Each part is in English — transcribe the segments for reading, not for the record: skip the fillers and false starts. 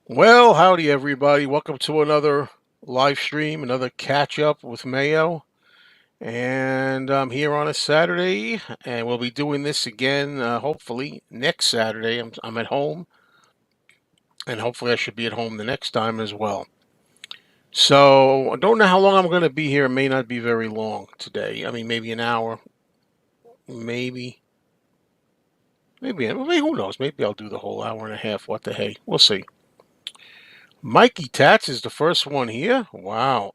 Well, howdy everybody. Welcome to another live stream, another catch up with Mayo. And I'm here on a Saturday, and we'll be doing this again, hopefully next Saturday. I'm at home, and hopefully I should be at home the next time as well. So I don't know how long I'm going to be here. It may not be very long today. I mean, maybe an hour, maybe, maybe who knows? Maybe I'll do the whole hour and a half. What the hey? We'll see. Mikey Tats is the first one here. Wow.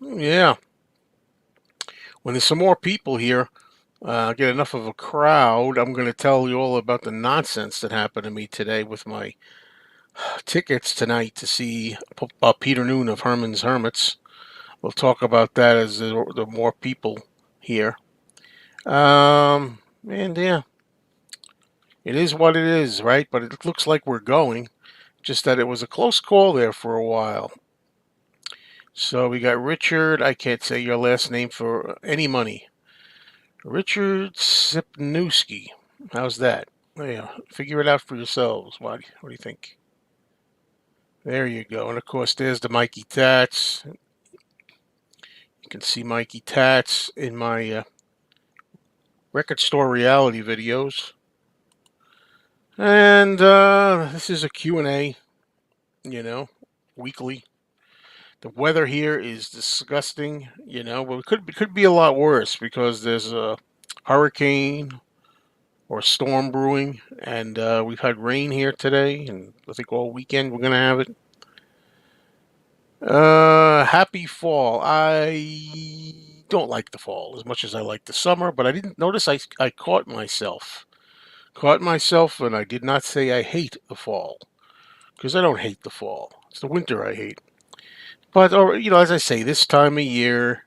Yeah. When there's some more people here, get enough of a crowd, I'm going to tell you all about the nonsense that happened to me today with my tickets tonight to see Peter Noon of Herman's Hermits. We'll talk about that as the more people here. And yeah, it is what it is, right? But it looks like we're going. Just that it was a close call there for a while. So we got Richard. I can't say your last name for any money. Richard Sipnewski. How's that? Yeah, figure it out for yourselves. What do you think? There you go. And of course, there's the Mikey Tats. You can see Mikey Tats in my record store reality videos. And this is a Q&A, you know, weekly. The weather here is disgusting, but it could be a lot worse because there's a hurricane or storm brewing, and we've had rain here today, and I think all weekend we're gonna have it. Happy fall. I don't like the fall as much as I like the summer, but I didn't notice I caught myself, and I did not say I hate the fall because I don't hate the fall. It's the winter I hate. But as I say, this time of year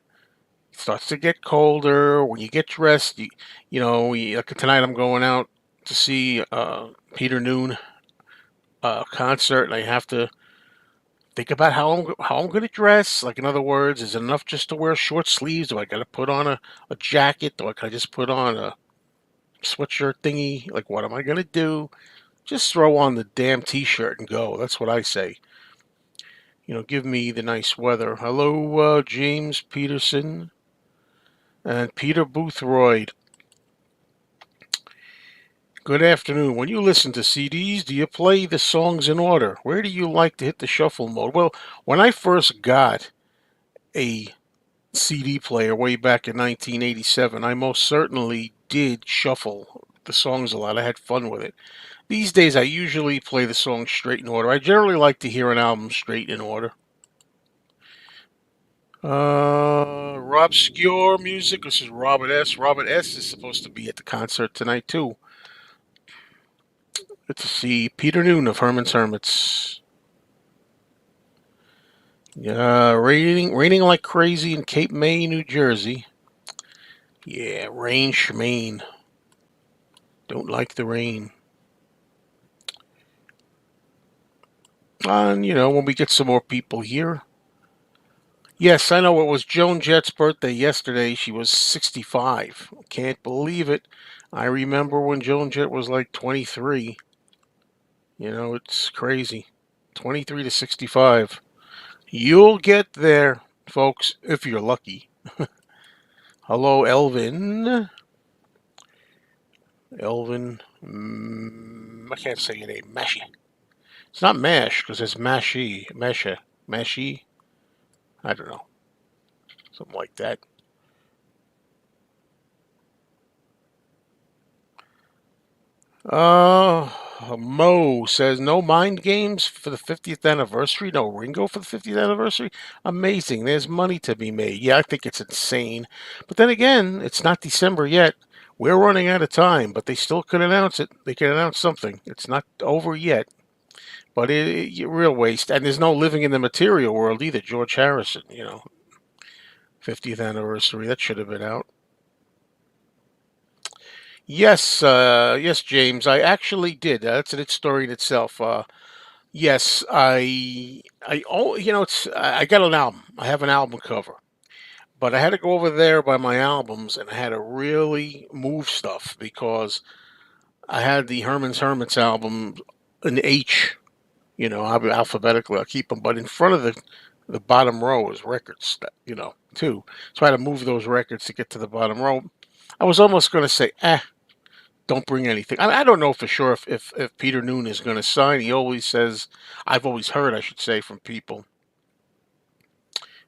it starts to get colder. When you get dressed, like tonight I'm going out to see Peter Noon concert, and I have to think about how I'm going to dress. Like, in other words, is it enough just to wear short sleeves? Do I got to put on a jacket? Can I just put on a sweatshirt thingy? Like, what am I going to do? Just throw on the damn t-shirt and go. That's what I say. Give me the nice weather. Hello, James Peterson and Peter Boothroyd. Good afternoon. When you listen to CDs, do you play the songs in order? Where do you like to hit the shuffle mode? Well, when I first got a CD player way back in 1987, I most certainly did shuffle the songs a lot. I had fun with it. These days, I usually play the songs straight in order. I generally like to hear an album straight in order. Rob Obscure music. This is Robert S. Robert S. is supposed to be at the concert tonight, too. Good to see Peter Noon of Herman's Hermits. Raining like crazy in Cape May, New Jersey. Yeah, rain schmain. Don't like the rain. And, when we get some more people here. Yes, I know it was Joan Jett's birthday yesterday. She was 65. Can't believe it. I remember when Joan Jett was like 23. It's crazy. 23 to 65. You'll get there, folks, if you're lucky. Hello, Elvin. Elvin. I can't say your name. Mashy. It's not Mash because it's Mashy. Masha. Mashy. I don't know. Something like that. Uh, Mo says no mind games for the 50th anniversary. No Ringo for the 50th anniversary. Amazing. There's money to be made. Yeah, I think it's insane. But then again, it's not December yet. We're running out of time, but they still could announce it. They could announce something. It's not over yet. But real waste. And there's no living in the material world either. George Harrison, 50th anniversary. That should have been out. Yes, yes, James. I actually did. That's a story in itself. Yes, oh, I got an album. I have an album cover, but I had to go over there by my albums, and I had to really move stuff because I had the Herman's Hermits album, an H. I'll be alphabetically. I'll keep them, but in front of the bottom row is records. Too. So I had to move those records to get to the bottom row. I was almost going to say, don't bring anything. I don't know for sure if Peter Noon is going to sign. He always says, I've always heard, I should say, from people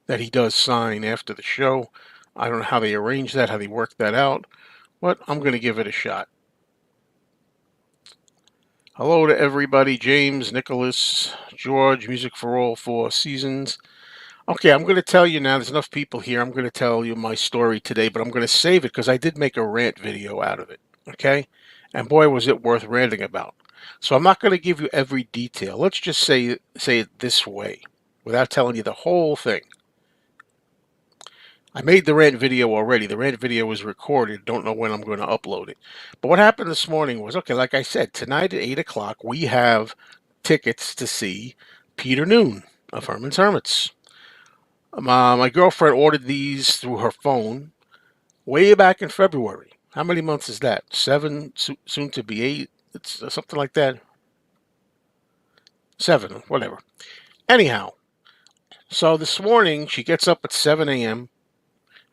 that he does sign after the show. I don't know how they arrange that, how they work that out, but I'm going to give it a shot. Hello to everybody. James, Nicholas, George, Music for All 4 Seasons. Okay, I'm going to tell you now, there's enough people here. I'm going to tell you my story today, but I'm going to save it because I did make a rant video out of it. Okay? And boy, was it worth ranting about. So I'm not going to give you every detail. Let's just say it this way without telling you the whole thing. I made the rant video already. The rant video was recorded. Don't know when I'm going to upload it. But what happened this morning was, okay, like I said, tonight at 8 o'clock, we have tickets to see Peter Noon of Herman's Hermits. My girlfriend ordered these through her phone way back in February. How many months is that? 7, soon to be 8. It's something like that. 7, whatever. Anyhow, so this morning she gets up at 7 a.m.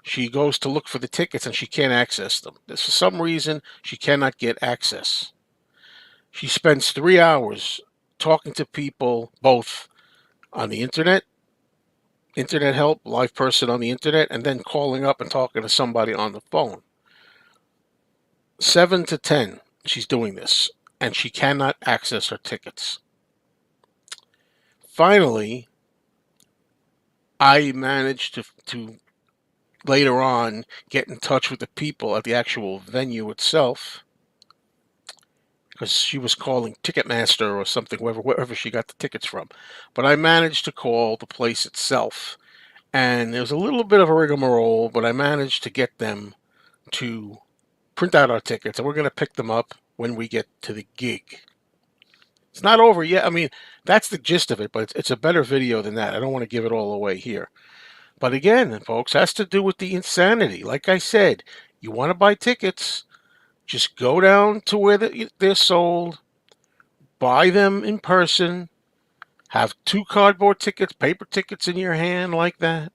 She goes to look for the tickets and she can't access them. For some reason, she cannot get access. She spends 3 hours talking to people both on the internet help, live person on the internet, and then calling up and talking to somebody on the phone. 7 to 10, she's doing this, and she cannot access her tickets. Finally, I managed to later on get in touch with the people at the actual venue itself, because she was calling Ticketmaster or something, wherever she got the tickets from. But I managed to call the place itself, and there was a little bit of a rigmarole, but I managed to get them to print out our tickets, and we're going to pick them up when we get to the gig. It's not over yet. I mean, that's the gist of it, but it's a better video than that. I don't want to give it all away here. But again, folks, has to do with the insanity. Like I said, you want to buy tickets, just go down to where they're sold, buy them in person, have 2 cardboard tickets, paper tickets in your hand like that,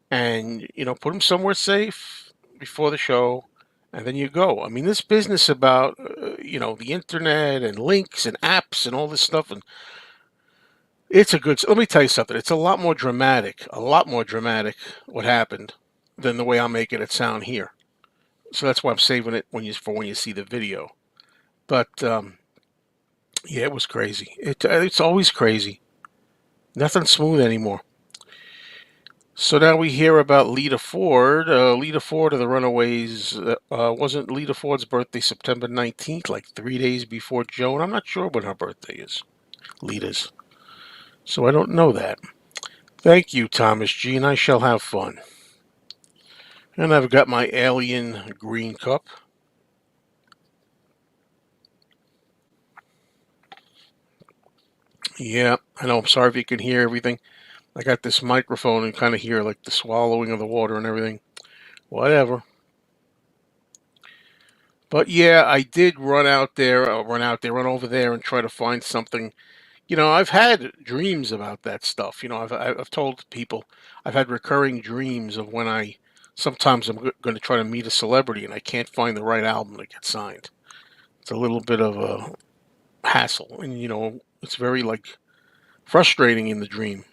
and, put them somewhere safe before the show, and then you go. I mean, this business about, the internet and links and apps and all this stuff, and let me tell you something. It's a lot more dramatic what happened than the way I'm making it sound here. So that's why I'm saving it for when you see the video. But yeah, it was crazy. It's always crazy. Nothing smooth anymore. So now we hear about Lita Ford. Lita Ford of the Runaways. Wasn't Lita Ford's birthday September 19th, like 3 days before Joan? I'm not sure when her birthday is. Lita's. So I don't know that. Thank you, Thomas G, and I shall have fun. And I've got my alien green cup. Yeah, I know. I'm sorry if you can hear everything. I got this microphone and kind of hear like the swallowing of the water and everything. Whatever. But yeah, I did run over there and try to find something. I've had dreams about that stuff. I've told people I've had recurring dreams of when sometimes I'm going to try to meet a celebrity and I can't find the right album to get signed. It's a little bit of a hassle, and it's very like frustrating in the dream.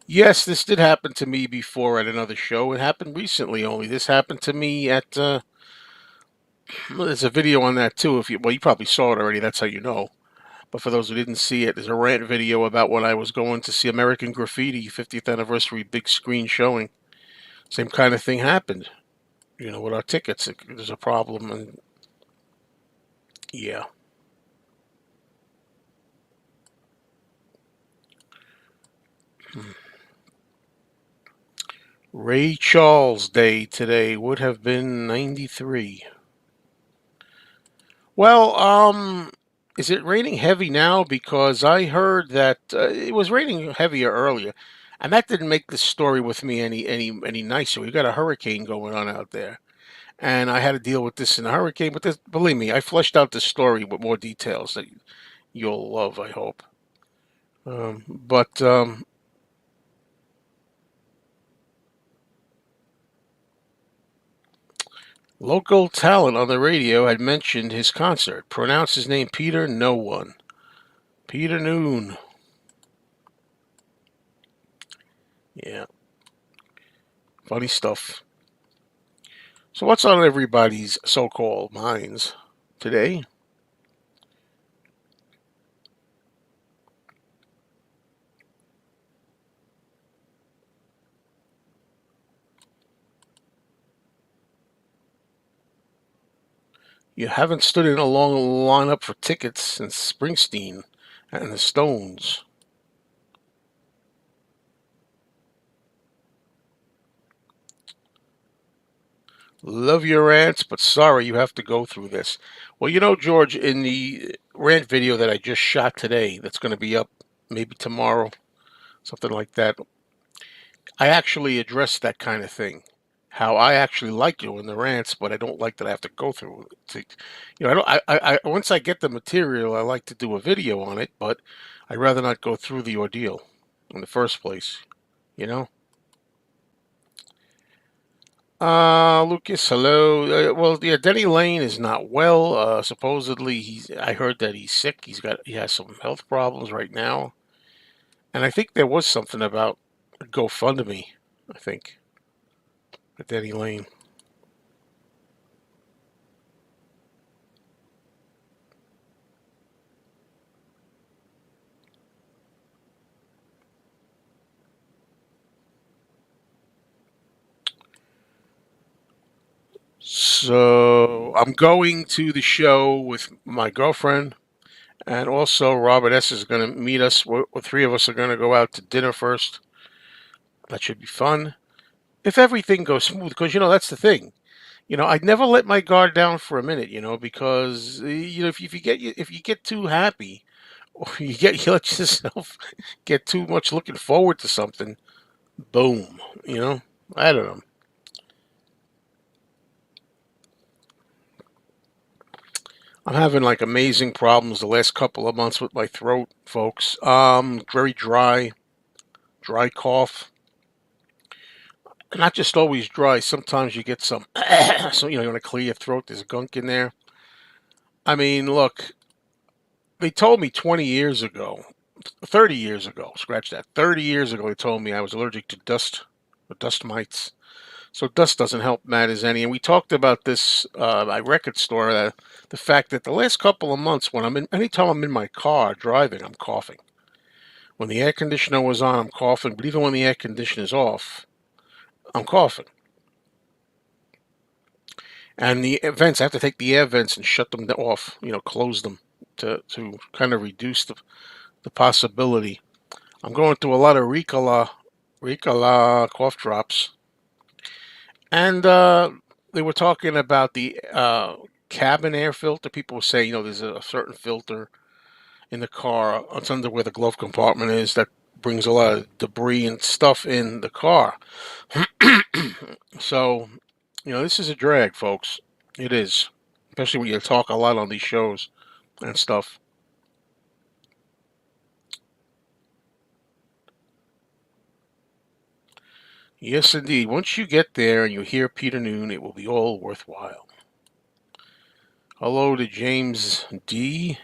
Yes, this did happen to me before at another show. It happened recently only. This happened to me at well, there's a video on that too. You probably saw it already. That's how you know. But for those who didn't see it, there's a rant video about when I was going to see American Graffiti 50th anniversary big screen showing. Same kind of thing happened. With our tickets, there's a problem, and yeah. Ray Charles Day today would have been 93. Well, is it raining heavy now? Because I heard that it was raining heavier earlier, and that didn't make the story with me any nicer. We got a hurricane going on out there, and I had to deal with this in a hurricane. But this, believe me, I fleshed out the story with more details that you'll love, I hope. But local talent on the radio had mentioned his concert. Pronounce his name, Peter. No one. Peter Noon. Yeah, funny stuff. So what's on everybody's so-called minds today? You haven't stood in a long lineup for tickets since Springsteen and the Stones. Love your rants, but sorry you have to go through this. Well, George, in the rant video that I just shot today, that's going to be up maybe tomorrow, something like that, I actually addressed that kind of thing. How I actually like doing the rants, but I don't like that I have to go through it. I don't. Once I get the material, I like to do a video on it, but I'd rather not go through the ordeal in the first place. You know. Lucas, hello. Well, yeah, Denny Lane is not well. Supposedly I heard that he's sick. He has some health problems right now, and I think there was something about GoFundMe. I think at Denny Lane. So I'm going to the show with my girlfriend, and also Robert S is going to meet us. Three of us are going to go out to dinner first. That should be fun if everything goes smooth. Because that's the thing. I'd never let my guard down for a minute. Because if you get too happy, or you let yourself get too much looking forward to something, boom. I don't know. I'm having like amazing problems the last couple of months with my throat, folks. Very dry cough. Not just always dry. Sometimes you get some, so you want to clear your throat. There's gunk in there. I mean, look, they told me 20 years ago, 30 years ago, scratch that. 30 years ago, they told me I was allergic to dust, or dust mites. So dust doesn't help matters any. And we talked about this at record store. The fact that the last couple of months, anytime I'm in my car driving, I'm coughing. When the air conditioner was on, I'm coughing. But even when the air conditioner is off, I'm coughing. And the vents, I have to take the air vents and shut them off. Close them to kind of reduce the possibility. I'm going through a lot of Ricola cough drops, and they were talking about the cabin air filter. People were saying, there's a certain filter in the car. It's under where the glove compartment is that brings a lot of debris and stuff in the car. So, this is a drag, folks. It is, especially when you talk a lot on these shows and stuff. Yes, indeed. Once you get there and you hear Peter Noon, it will be all worthwhile. Hello to James D.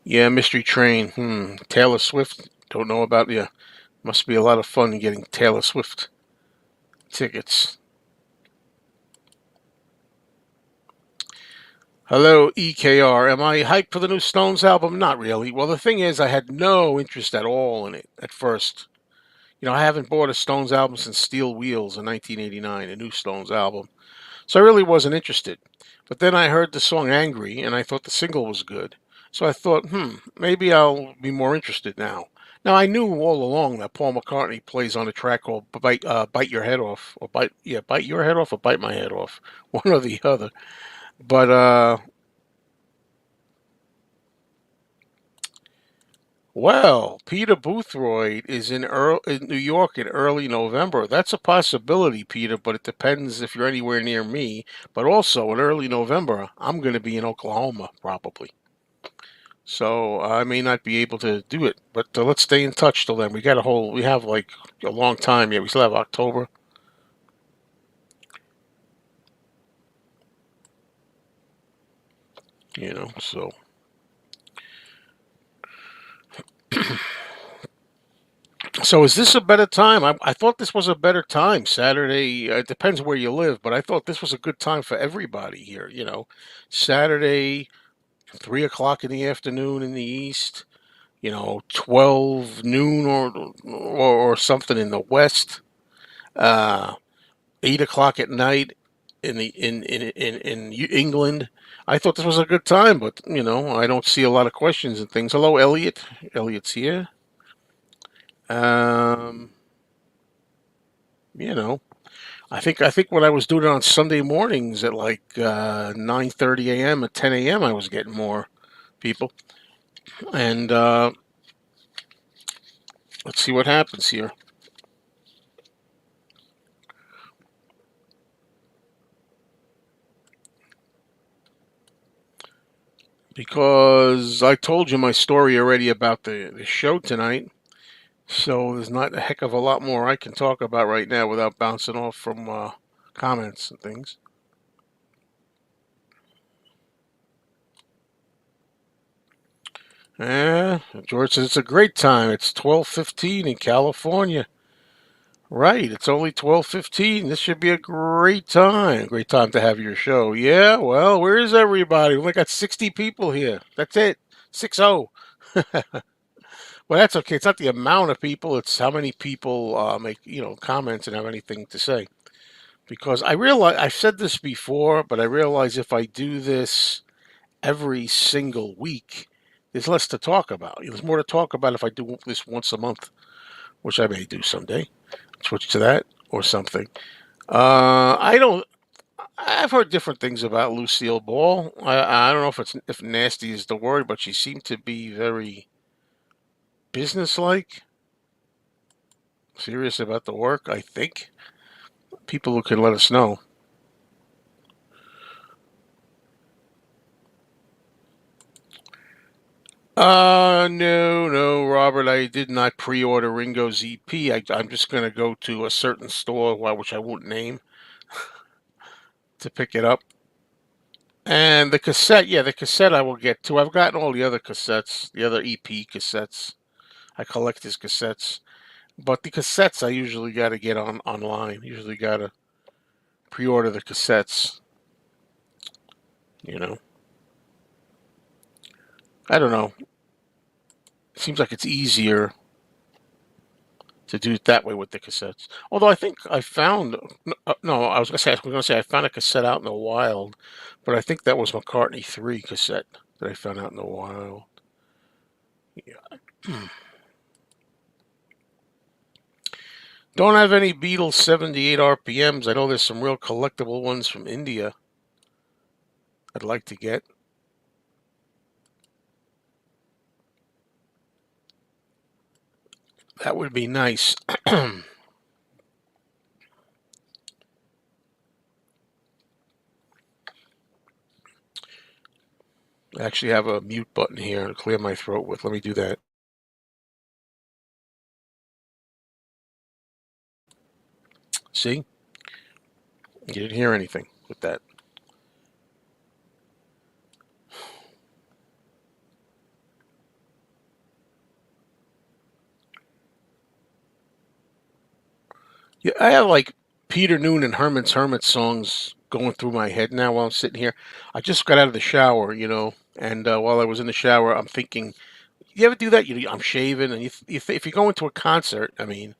Yeah, Mystery Train. Taylor Swift. Don't know about you. Must be a lot of fun getting Taylor Swift tickets. Hello, EKR. Am I hyped for the new Stones album? Not really. Well, the thing is, I had no interest at all in it at first. I haven't bought a Stones album since Steel Wheels in 1989, a new Stones album. So I really wasn't interested. But then I heard the song Angry, and I thought the single was good. So I thought, maybe I'll be more interested now. Now I knew all along that Paul McCartney plays on a track called "Bite Your Head Off" or "Bite Your Head Off" or "Bite My Head Off," one or the other. But Well, Peter Boothroyd is in New York in early November. That's a possibility, Peter, but it depends if you're anywhere near me. But also in early November, I'm going to be in Oklahoma probably. So I may not be able to do it, but let's stay in touch till then. We have like a long time yet. We still have October, so. So is this a better time? I thought this was a better time. Saturday, it depends where you live, but I thought this was a good time for everybody here. Saturday, 3 o'clock in the afternoon in the east. 12 noon or something in the west. 8 o'clock at night in England. I thought this was a good time, but I don't see a lot of questions and things. Hello, Elliot. Elliot's here. Um, you know. I think when I was doing it on Sunday mornings at like 9:30 a.m. at 10 a.m. I was getting more people. And let's see what happens here. Because I told you my story already about the show tonight. So there's not a heck of a lot more I can talk about right now without bouncing off from comments and things. George says it's a great time. It's 12:15 in California. Right, it's only 12:15. This should be a great time. Great time to have your show. Yeah, well, where is everybody? We only got 60 people here. That's it. 60. Well, that's okay. It's not the amount of people, it's how many people make, comments and have anything to say. Because I realize I've said this before, but I realize if I do this every single week, there's less to talk about. There's more to talk about if I do this once a month, which I may do someday. Switch to that or something. I don't. I've heard different things about Lucille Ball. I don't know if nasty is the word, but she seemed to be very businesslike, serious about the work. I think people who can let us know. No, no, Robert. I did not pre-order Ringo's EP. I'm just going to go to a certain store, which I won't name, to pick it up. And the cassette, yeah, the cassette I will get to. I've gotten all the other cassettes, the other EP cassettes. I collect his cassettes. But the cassettes I usually got to get online. Usually got to pre-order the cassettes. You know, I don't know. It seems like it's easier to do it that way with the cassettes. Although I think I found no, I was gonna say I found a cassette out in the wild, but I think that was McCartney 3 cassette that I found out in the wild. Yeah. Don't have any Beatles 78 RPMs. I know there's some real collectible ones from India I'd like to get. That would be nice. I actually have a mute button here to clear my throat with. Let me do that. See? You didn't hear anything with that. Yeah, I have like Peter Noon and Herman's Hermit songs going through my head now while I'm sitting here. I just got out of the shower, and while I was in the shower, I'm thinking, you ever do that? I'm shaving, and if you go into a concert, I mean,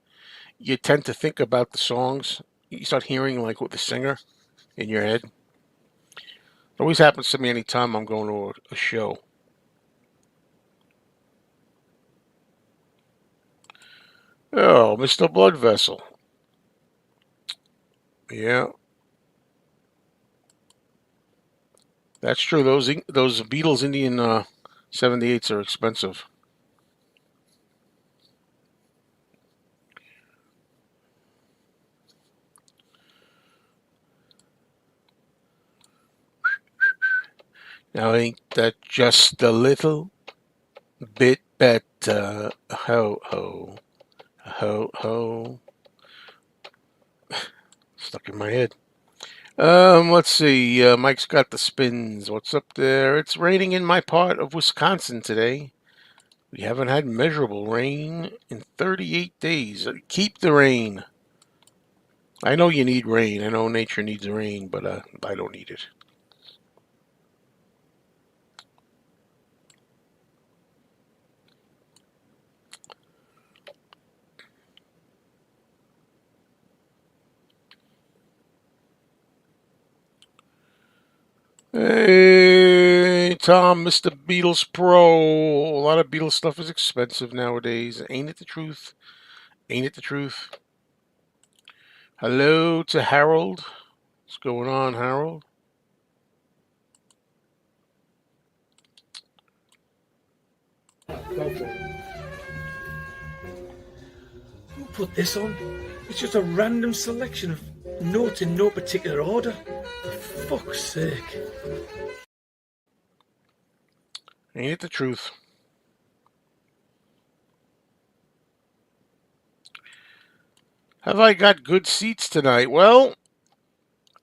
you tend to think about the songs. You start hearing like with the singer in your head. It always happens to me anytime I'm going to a show. Oh, Mr. Blood Vessel. Yeah, that's true. Those Beatles Indian 78s are expensive. Now ain't that just a little bit better? Ho ho ho ho. Stuck in my head. Let's see. Mike's got the spins. What's up there? It's raining in my part of Wisconsin today. We haven't had measurable rain in 38 days. Keep the rain. I know you need rain. I know nature needs rain, but I don't need it. Hey, Tom, Mr. Beatles Pro. A lot of Beatles stuff is expensive nowadays. Ain't it the truth? Ain't it the truth? Hello to Harold. What's going on, Harold? Go for it. Who put this on? It's just a random selection of notes in no particular order. For fuck's sake. Ain't it the truth? Have I got good seats tonight? Well,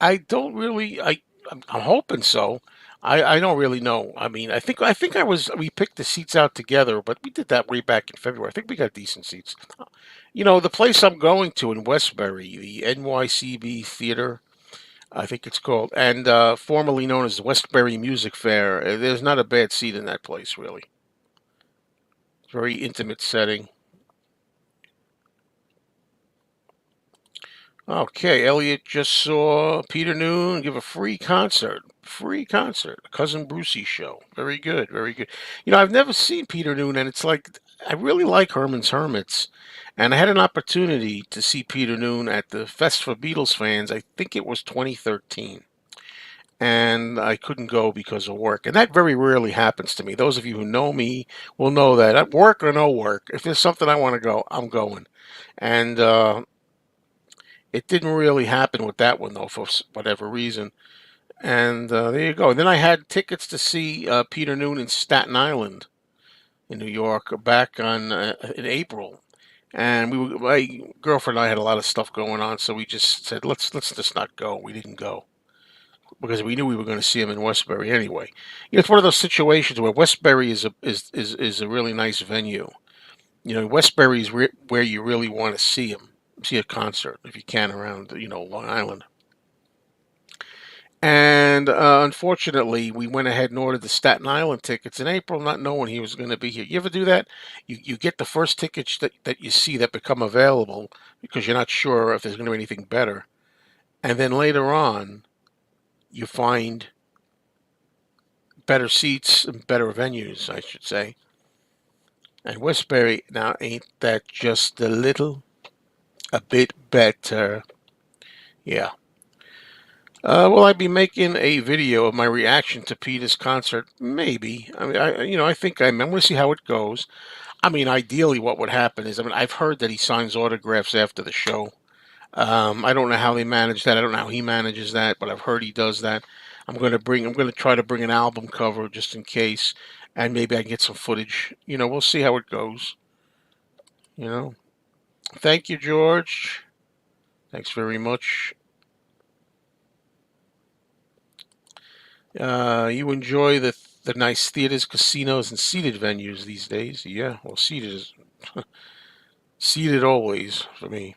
I don't really. I'm hoping so. I don't really know. I mean, I think I was. We picked the seats out together, but we did that way back in February. I think we got decent seats. You know, the place I'm going to in Westbury, the NYCB Theater, I think it's called, and formerly known as the Westbury Music Fair. There's not a bad seat in that place, really. Very intimate setting. Okay, Elliot just saw Peter Noon give a free concert. Free concert. Cousin Brucey show. Very good, very good. You know, I've never seen Peter Noon, and it's like, I really like Herman's Hermits. And I had an opportunity to see Peter Noon at the Fest for Beatles fans. I think it was 2013. And I couldn't go because of work. And that very rarely happens to me. Those of you who know me will know that at work or no work, if there's something I want to go, I'm going. And it didn't really happen with that one though, for whatever reason. And there you go. Then I had tickets to see Peter Noon in Staten Island, in New York, back on in April. And my girlfriend and I had a lot of stuff going on, so we just said let's just not go. We didn't go because we knew we were going to see him in Westbury anyway. You know, it's one of those situations where Westbury is a really nice venue. You know, Westbury is where you really want to see him, see a concert if you can around Long Island. And unfortunately, we went ahead and ordered the Staten Island tickets in April, not knowing he was going to be here. You ever do that? You get the first tickets that you see that become available because you're not sure if there's going to be anything better. And then later on, you find better seats and better venues, I should say. And Westbury now ain't that just a bit better? Yeah. Will I be making a video of my reaction to Peter's concert? Maybe. I mean, I think I'm going to see how it goes. I mean, ideally, what would happen is, I mean, I've heard that he signs autographs after the show. I don't know how they manage that. I don't know how he manages that, but I've heard he does that. I'm going to try to bring an album cover just in case, and maybe I can get some footage. We'll see how it goes. You know. Thank you, George. Thanks very much. You enjoy the nice theaters, casinos, and seated venues these days. Yeah, well, seated always for me.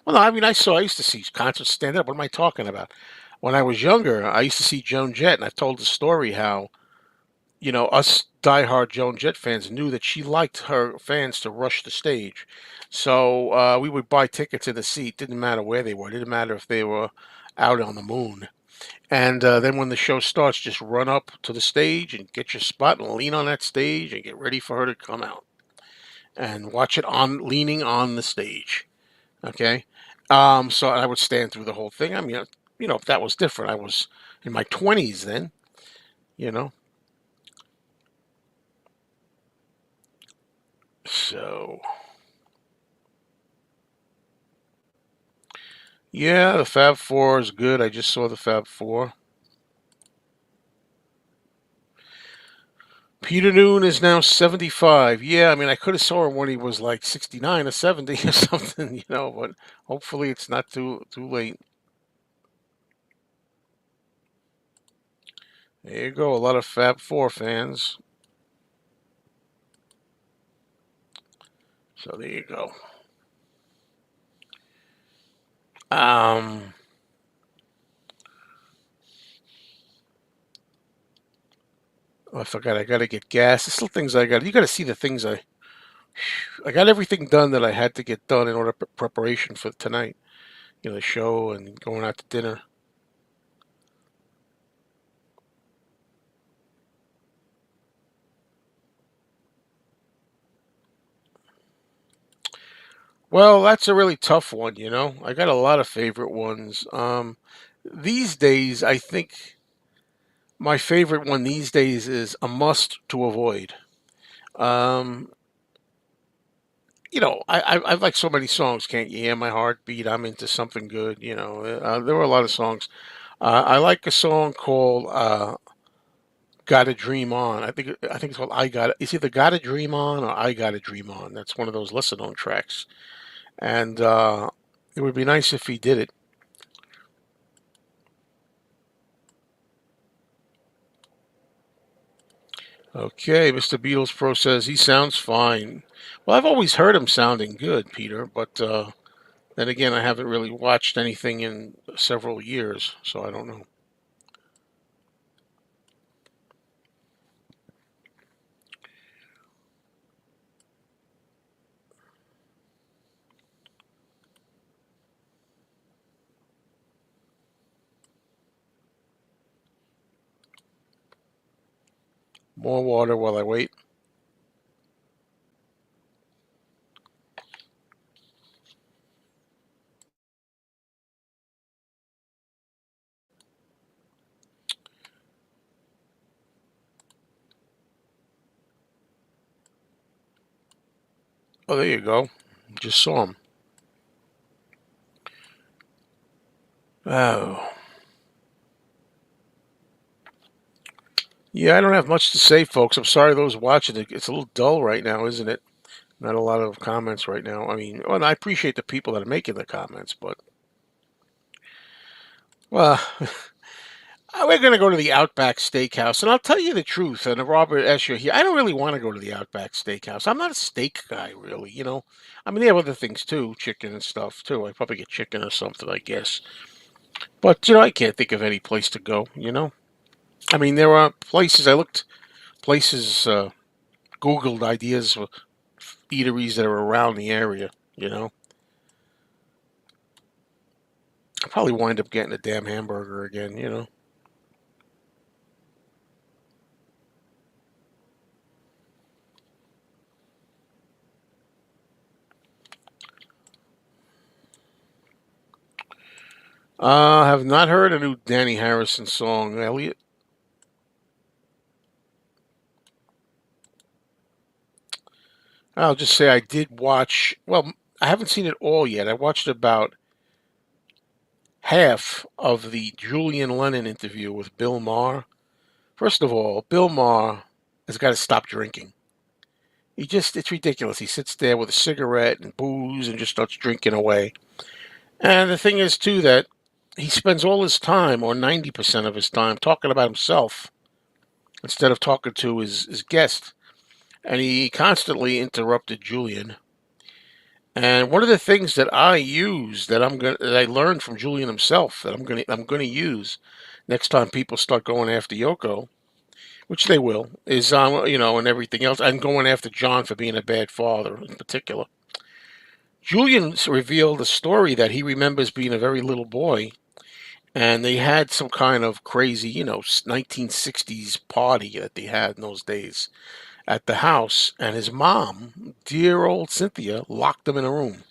Well, no, I mean, I used to see concerts stand up. What am I talking about? When I was younger, I used to see Joan Jett, and I've told the story how, us diehard Joan Jett fans knew that she liked her fans to rush the stage. So we would buy tickets in the seat. Didn't matter where they were. Didn't matter if they were out on the moon. And then when the show starts, just run up to the stage and get your spot and lean on that stage and get ready for her to come out and watch it on leaning on the stage. Okay. So I would stand through the whole thing. I mean, if that was different, I was in my 20s then, you know. So, yeah, the Fab Four is good. I just saw the Fab Four. Peter Noon is now 75. Yeah, I mean, I could have saw him when he was like 69 or 70 or something, but hopefully it's not too late. There you go, a lot of Fab Four fans. So there you go. Um, oh, I forgot. I gotta get gas. There's still things I got. You gotta see the things I got everything done that I had to get done in order preparation for tonight. The show and going out to dinner. Well, that's a really tough one. I got a lot of favorite ones. These days, I think my favorite one these days is a must to avoid. Um, I like so many songs. Can't you hear my heartbeat? I'm into something good. There were a lot of songs. I like a song called "Gotta Dream On." I think it's called "I Got." It's either "Gotta Dream On" or "I Gotta Dream On." That's one of those lesser known tracks, and it would be nice if he did it. Okay, Mr. Beatles Pro says he sounds fine. Well, I've always heard him sounding good, Peter, but then again, I haven't really watched anything in several years, so I don't know. More water while I wait. Oh, there you go. Just saw him. Oh. Yeah, I don't have much to say, folks. I'm sorry those watching it. It's a little dull right now, isn't it? Not a lot of comments right now. I mean, well, I appreciate the people that are making the comments, but well, we're going to go to the Outback Steakhouse, and I'll tell you the truth. And Robert Escher here, I don't really want to go to the Outback Steakhouse. I'm not a steak guy, really. I mean, they have other things too, chicken and stuff too. I probably get chicken or something, I guess. But I can't think of any place to go. I mean, there are places I looked, places Googled ideas for eateries that are around the area. I'll probably wind up getting a damn hamburger again. Have not heard a new Danny Harrison song, Elliot. I'll just say I did watch. Well, I haven't seen it all yet. I watched about half of the Julian Lennon interview with Bill Maher. First of all, Bill Maher has got to stop drinking. It's ridiculous. He sits there with a cigarette and booze and just starts drinking away. And the thing is, too, that he spends all his time, or 90% of his time, talking about himself instead of talking to his guest. And he constantly interrupted Julian. And one of the things that I use that I learned from Julian himself that I'm gonna use next time people start going after Yoko, which they will, is and everything else, and going after John for being a bad father in particular. Julian revealed a story that he remembers being a very little boy, and they had some kind of crazy, 1960s party that they had in those days at the house, and his mom, dear old Cynthia, locked him in a room.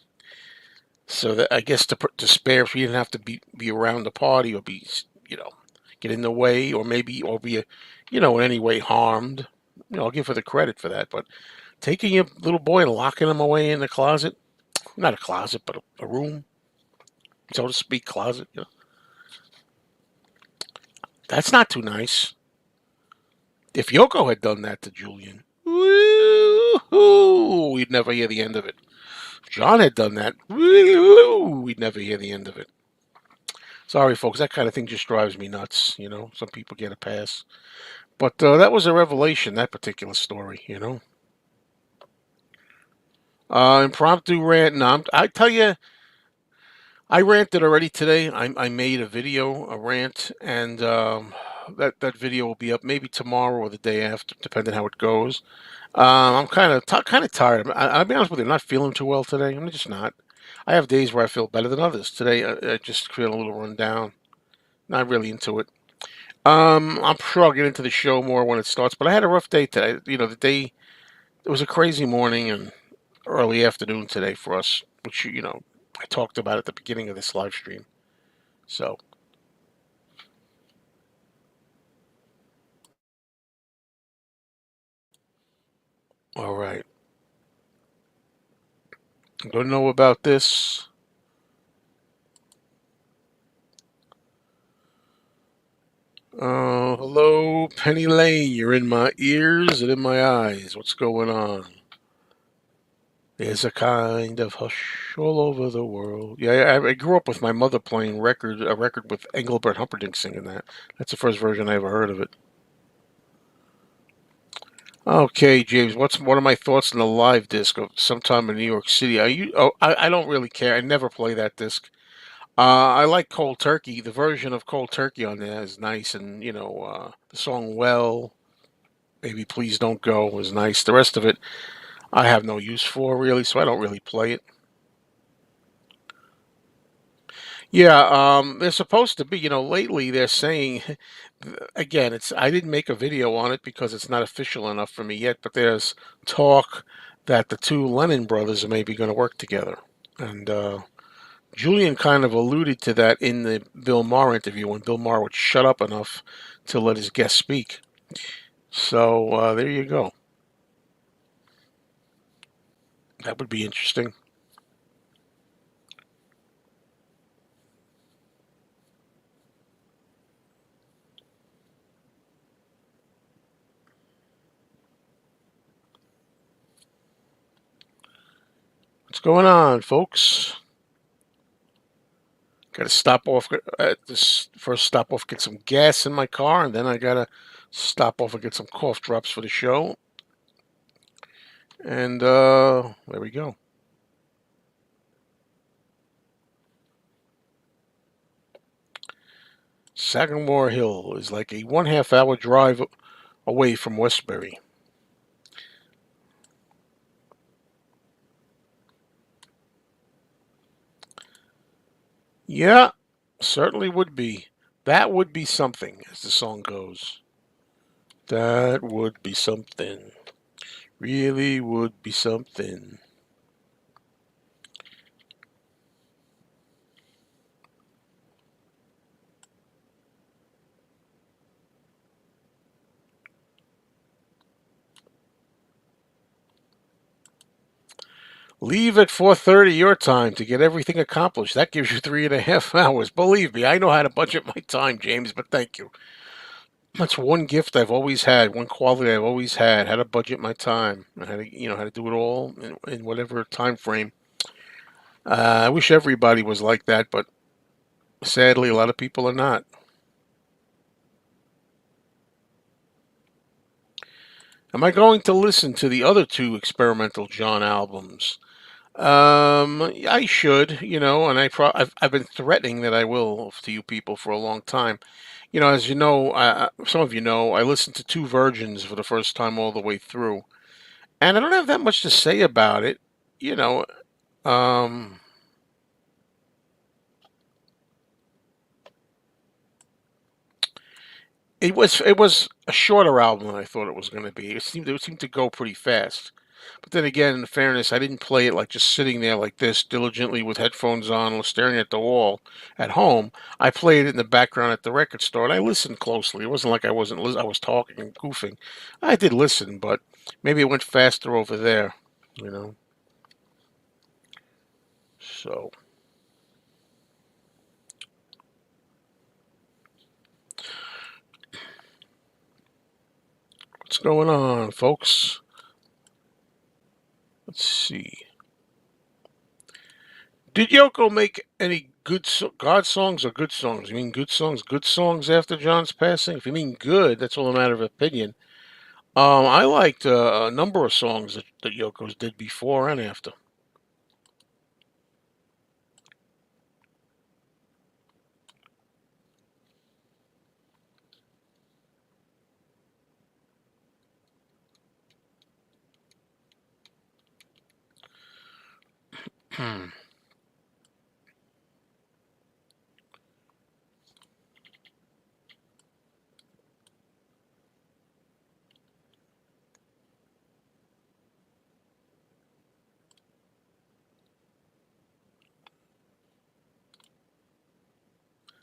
So that I guess to spare, so he didn't have to be around the party or be, you know, get in the way or maybe or be, in any way harmed. I'll give her the credit for that. But taking your little boy and locking him away in the closet, not a closet, but a room, so to speak, closet, that's not too nice. If Yoko had done that to Julian, woo-hoo, we'd never hear the end of it. If John had done that, woo-hoo, we'd never hear the end of it. Sorry, folks, that kind of thing just drives me nuts. Some people get a pass. But that was a revelation, that particular story. Impromptu rant. No, I tell you, I ranted already today. I made a video, a rant, and that video will be up maybe tomorrow or the day after, depending how it goes. I'm kind of tired. I'll be honest with you. I'm not feeling too well today. I'm just not. I have days where I feel better than others. Today, I just feel a little run down. Not really into it. I'm sure I'll get into the show more when it starts. But I had a rough day today. The day it was a crazy morning and early afternoon today for us, which I talked about at the beginning of this live stream. So, all right. Don't know about this. Hello, Penny Lane. You're in my ears and in my eyes. What's going on? There's a kind of hush all over the world. Yeah, I grew up with my mother playing a record with Engelbert Humperdinck singing that. That's the first version I ever heard of it. Okay, James, what are my thoughts on the live disc of sometime in New York City? I don't really care. I never play that disc. I like Cold Turkey. The version of Cold Turkey on there is nice, and the song "Well," maybe "Please Don't Go" was nice. The rest of it, I have no use for really, so I don't really play it. Yeah, they're supposed to be. Lately they're saying, again, I didn't make a video on it because it's not official enough for me yet, but there's talk that the two Lennon brothers are maybe going to work together, and Julian kind of alluded to that in the Bill Maher interview when Bill Maher would shut up enough to let his guest speak. So there you go. That would be interesting. What's going on, folks? Got to stop off at this first stop off, get some gas in my car, and then I got to stop off and get some cough drops for the show. And there we go. Sagamore Hill is like a 1/2 hour drive away from Westbury. Yeah, certainly would be. That would be something, as the song goes. That would be something. Really would be something. Leave at 4:30 your time to get everything accomplished. That gives you 3.5 hours. Believe me, I know how to budget my time, James, but thank you. That's one gift I've always had, one quality I've always had, how to budget my time. How to do it all in whatever time frame. I wish everybody was like that, but sadly, a lot of people are not. Am I going to listen to the other two experimental John albums? I should, and I've been threatening that I will to you people for a long time. As you know, some of you know, I listened to two versions for the first time all the way through, and I don't have that much to say about it. You know, um, it was a shorter album than I thought it was going to be. It seemed to go pretty fast. But then again, in fairness, I didn't play it like just sitting there like this diligently with headphones on or staring at the wall at home. I played it in the background at the record store and I listened closely. It wasn't like I was talking and goofing. I did listen, but maybe it went faster over there, you know. So, going on, folks? Let's see. Did Yoko make any God songs or good songs? You mean good songs after John's passing? If you mean good, that's all a matter of opinion. I liked a number of songs that Yoko's did before and after.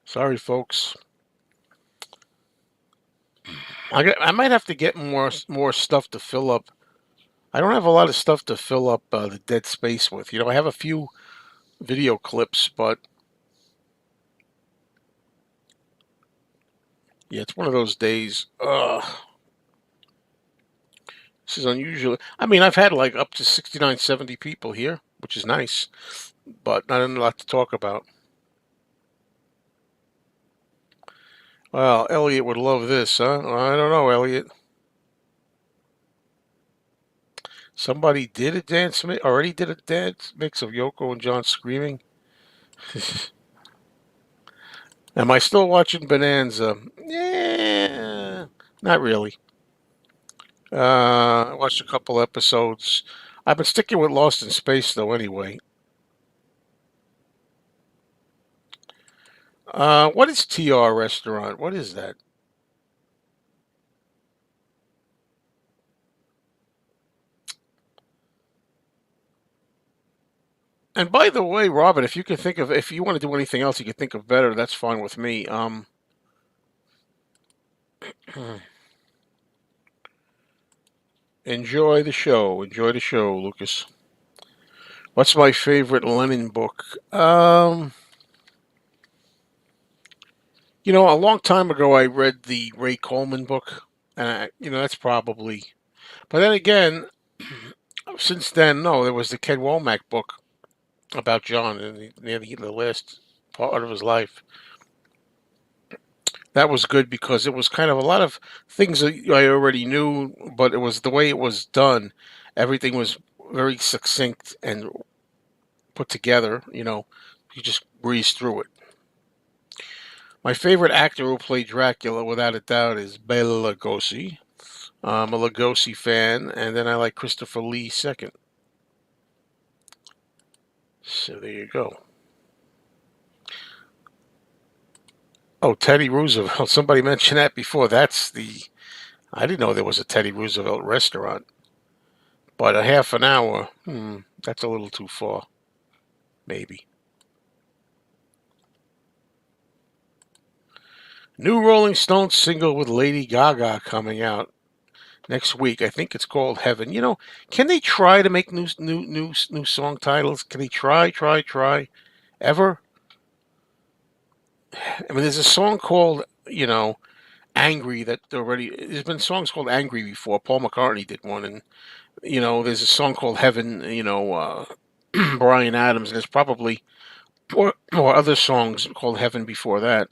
Sorry, folks. I might have to get more stuff to fill up. I don't have a lot of stuff to fill up the dead space with. I have a few video clips, but yeah, it's one of those days. This is unusual. I mean, I've had like up to 69, 70 people here, which is nice, but not a lot to talk about. Well, Elliot would love this, huh? I don't know, Elliot. Somebody did a already did a dance mix of Yoko and John screaming. Am I still watching Bonanza? Yeah, not really. I watched a couple episodes. I've been sticking with Lost in Space though, anyway. What is TR Restaurant? What is that? And by the way, Robin, if you want to do anything else you can think of better, that's fine with me. Enjoy the show. Enjoy the show, Lucas. What's my favorite Lennon book? A long time ago I read the Ray Coleman book, and that's probably. But then again, since then, no, there was the Ken Womack book about John and near the last part of his life. That was good because it was kind of a lot of things that I already knew, but it was the way it was done. Everything was very succinct and put together. You just breeze through it. My favorite actor who played Dracula, without a doubt, is Bela Lugosi. I'm a Lugosi fan, and then I like Christopher Lee second. So there you go. Oh, Teddy Roosevelt. Somebody mentioned that before. I didn't know there was a Teddy Roosevelt restaurant. But a half an hour, that's a little too far. Maybe. New Rolling Stones single with Lady Gaga coming out next week. I think it's called Heaven. Can they try to make new song titles? Can they try ever? I mean, there's a song called Angry that already. There's been songs called Angry before. Paul McCartney did one, and there's a song called Heaven. Brian Adams. And there's probably or other songs called Heaven before that.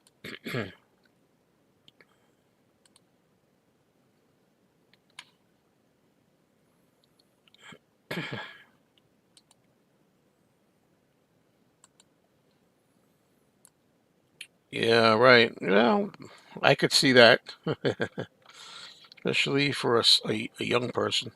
Yeah, right. Well, I could see that, especially for a young person.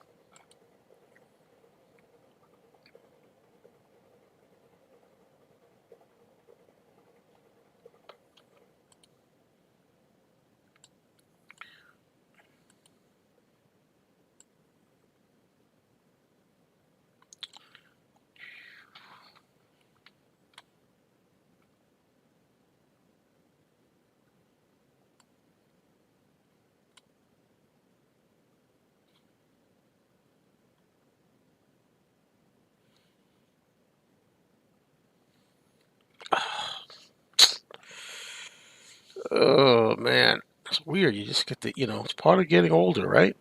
Oh man, it's weird. You just get it's part of getting older, right?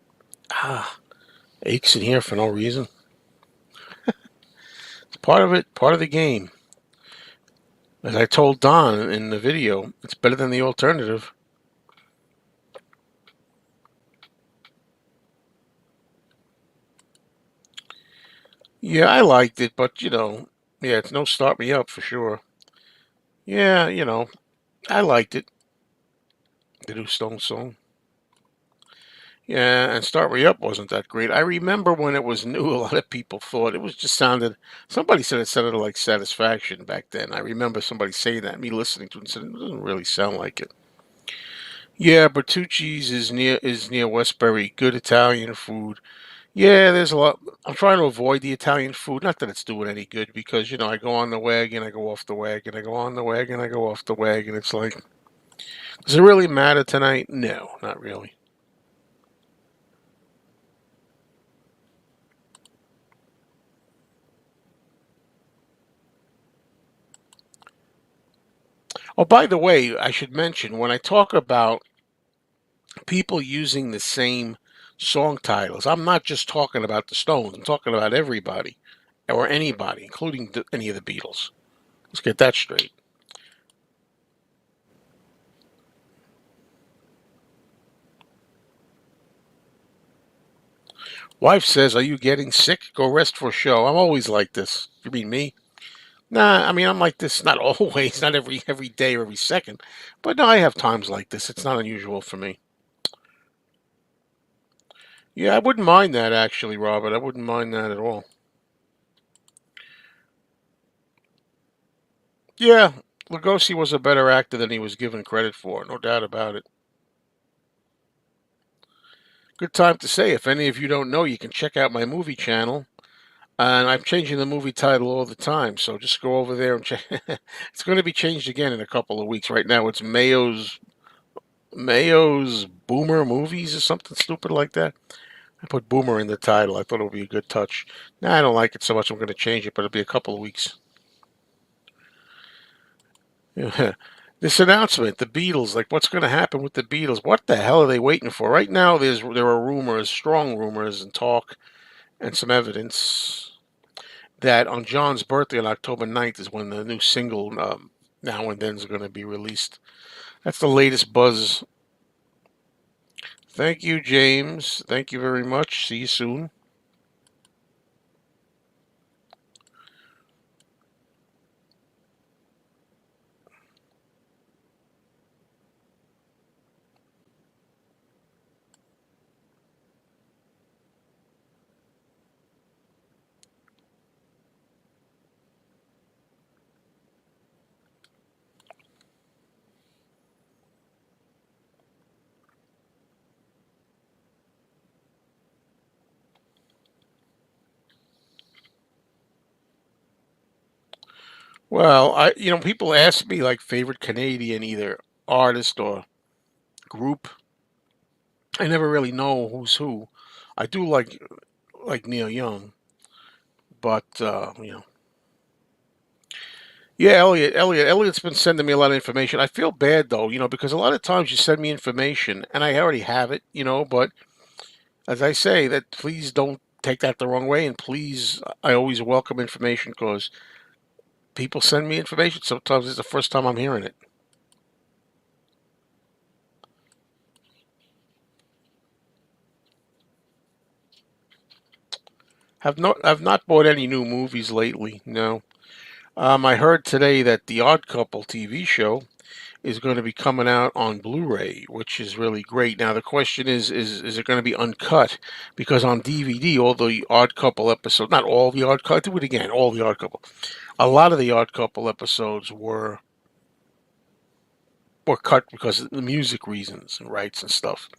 Ah, aches in here for no reason. It's part of it, part of the game. As I told Don in the video, it's better than the alternative. Yeah, I liked it, but yeah, it's no start me up for sure. Yeah, I liked it. The new Stone song. Yeah, and Start Me Up wasn't that great. I remember when it was new, a lot of people thought it was just sounded. Somebody said it sounded like Satisfaction back then. I remember somebody saying that, me listening to it and said it doesn't really sound like it. Yeah, Bertucci's is near Westbury. Good Italian food. Yeah, there's a lot. I'm trying to avoid the Italian food. Not that it's doing any good because I go on the wagon, I go off the wagon, I go on the wagon, I go off the wagon. It's like, does it really matter tonight? No, not really. Oh, by the way, I should mention when I talk about people using the same song titles, I'm not just talking about the Stones. I'm talking about everybody or anybody, including any of the Beatles. Let's get that straight. Wife says, "Are you getting sick? Go rest for show." I'm always like this. You mean me? Nah, I mean I'm like this. Not always, not every day or every second, but no, I have times like this. It's not unusual for me. Yeah, I wouldn't mind that actually, Robert. I wouldn't mind that at all. Yeah, Lugosi was a better actor than he was given credit for, no doubt about it. Good time to say, if any of you don't know, you can check out my movie channel. And I'm changing the movie title all the time, so just go over there and check. It's going to be changed again in a couple of weeks. Right now, it's Mayo's Boomer Movies or something stupid like that. I put Boomer in the title. I thought it would be a good touch. Now I don't like it so much. I'm going to change it, but it'll be a couple of weeks. This announcement, the Beatles, like what's going to happen with the Beatles? What the hell are they waiting for? Right now, there are rumors, strong rumors, and talk, and some evidence that on John's birthday on October 9th is when the new single Now and Then is going to be released. That's the latest buzz. Thank you, James. Thank you very much. See you soon. Well, people ask me like favorite Canadian either artist or group. I never really know who's who. I do like Neil Young, but yeah, Elliot's been sending me a lot of information. I feel bad though, because a lot of times you send me information and I already have it, but as I say, that please don't take that the wrong way, and please, I always welcome information because people send me information. Sometimes it's the first time I'm hearing it. I've not bought any new movies lately. No. I heard today that the Odd Couple TV show is going to be coming out on Blu-ray, which is really great. Now the question is it going to be uncut? Because on DVD, all the Odd Couple episodes, not all the Odd Couple, do it again, all the Odd Couple. A lot of the Odd Couple episodes were cut because of the music reasons and rights and stuff.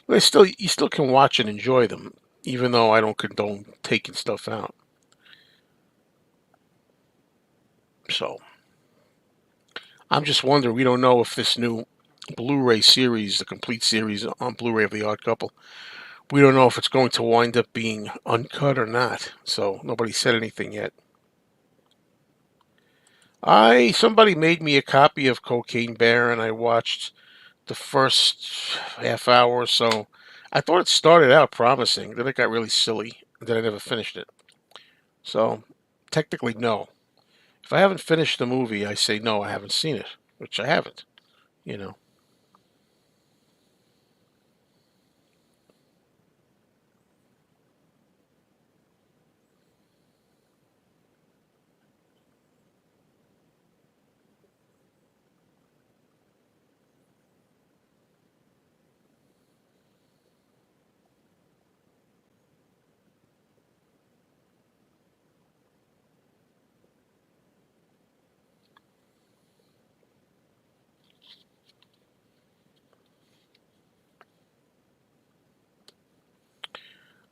But you still can watch and enjoy them, even though I don't condone taking stuff out. So I'm just wondering. We don't know if this new Blu-ray series, the complete series on Blu-ray of the Odd Couple, we don't know if it's going to wind up being uncut or not. So nobody said anything yet. Somebody made me a copy of Cocaine Bear, and I watched the first half hour or so. I thought it started out promising, then it got really silly, and then I never finished it. So, technically, no. If I haven't finished the movie, I say no, I haven't seen it, which I haven't, you know.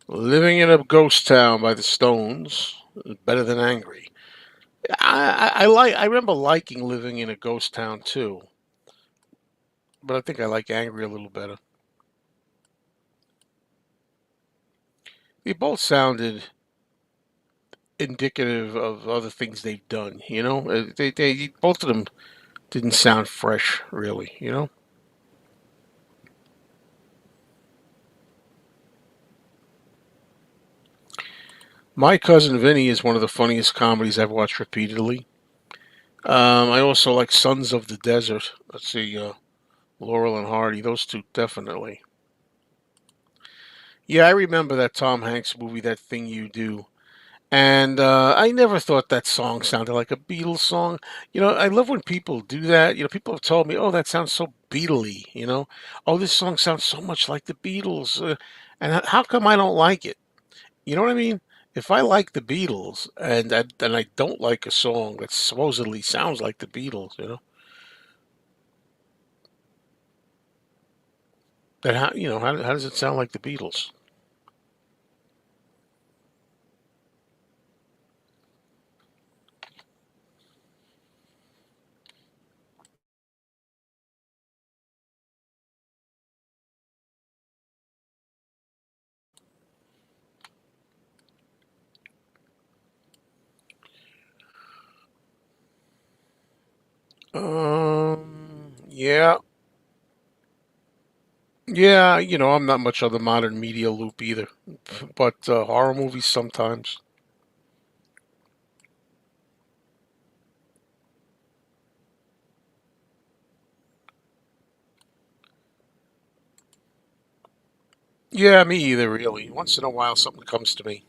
Living in a Ghost Town by the Stones is better than Angry. I remember liking Living in a Ghost Town too, but I think I like Angry a little better. They both sounded indicative of other things they've done. They both of them didn't sound fresh, really. My Cousin Vinny is one of the funniest comedies I've watched repeatedly. I also like Sons of the Desert. Let's see, Laurel and Hardy. Those two definitely. Yeah, I remember that Tom Hanks movie, That Thing You Do. And I never thought that song sounded like a Beatles song. I love when people do that. People have told me, "Oh, that sounds so Beatley." "Oh, this song sounds so much like the Beatles." And how come I don't like it? You know what I mean? If I like the Beatles and I don't like a song that supposedly sounds like the Beatles, then how does it sound like the Beatles? Yeah, yeah. I'm not much of the modern media loop either, but horror movies sometimes. Yeah, me either, really. Once in a while, something comes to me.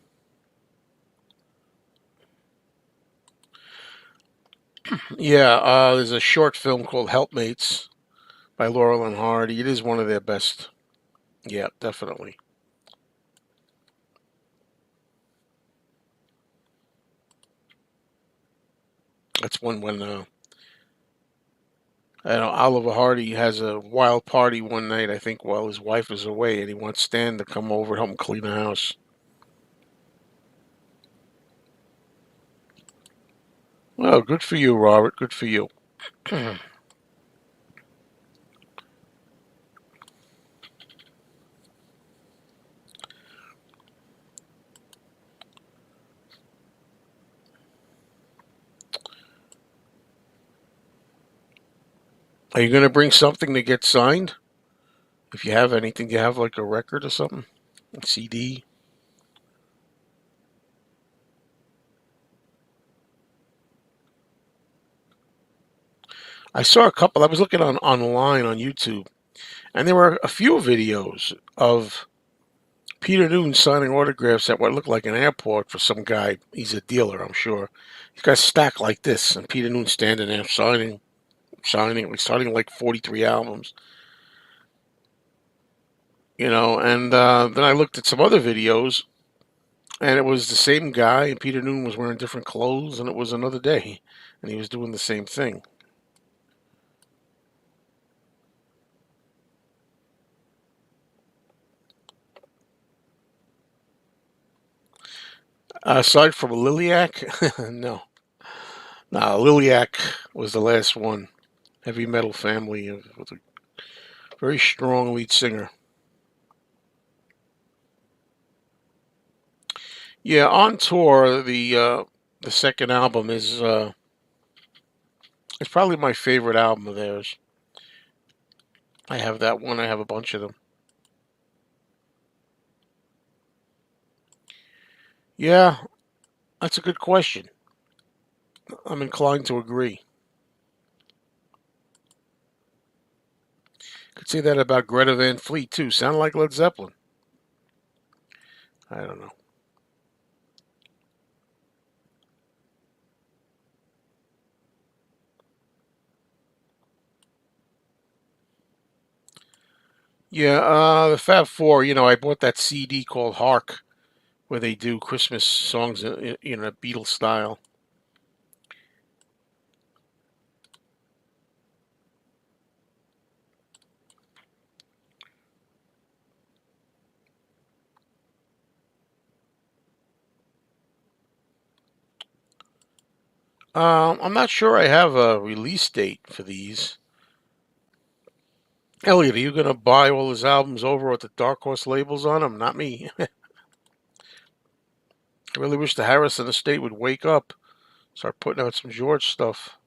Yeah, there's a short film called Helpmates by Laurel and Hardy. It is one of their best. Yeah, definitely. That's one when I know Oliver Hardy has a wild party one night, I think, while his wife is away, and he wants Stan to come over and help him clean the house. Well, good for you, Robert. Good for you. Are you going to bring something to get signed? If you have anything, do you have like a record or something? A CD? I saw a couple. I was looking online on YouTube, and there were a few videos of Peter Noone signing autographs at what looked like an airport for some guy. He's a dealer, I'm sure. He's got a stack like this, and Peter Noone standing there signing like 43 albums, And then I looked at some other videos, and it was the same guy, and Peter Noone was wearing different clothes, and it was another day, and he was doing the same thing. Aside from Liliac, no. Nah, Liliac was the last one. Heavy metal family with a very strong lead singer. Yeah, on tour, the second album is probably my favorite album of theirs. I have that one. I have a bunch of them. Yeah, that's a good question. I'm inclined to agree. Could say that about Greta Van Fleet too. Sound like Led Zeppelin. I don't know. Yeah, the Fab Four. I bought that CD called Hark, where they do Christmas songs in a Beatles style. I'm not sure I have a release date for these. Elliot, are you gonna buy all his albums over with the Dark Horse labels on them? Not me. I really wish the Harrison estate would wake up, start putting out some George stuff.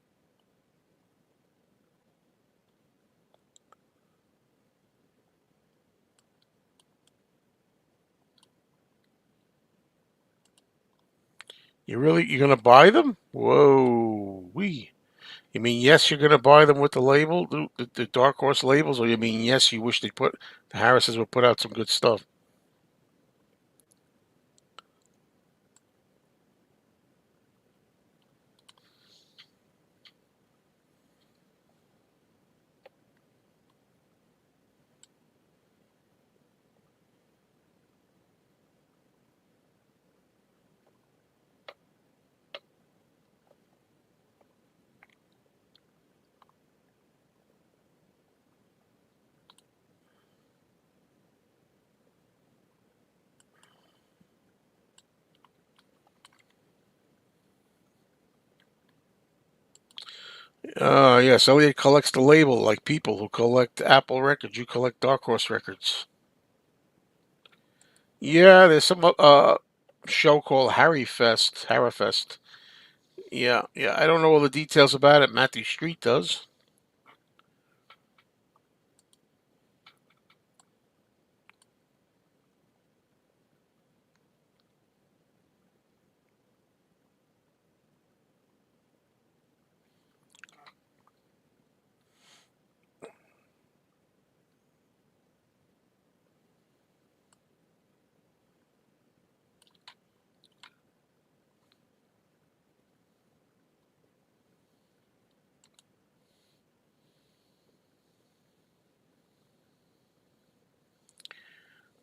You're gonna buy them? Whoa, we. You mean yes, you're gonna buy them with the label, the Dark Horse labels, or you mean yes, you wish the Harrisons would put out some good stuff? Yes, Elliot collects the label like people who collect Apple records. You collect Dark Horse records. Yeah, there's some show called Harryfest. Yeah, yeah. I don't know all the details about it. Matthew Street does.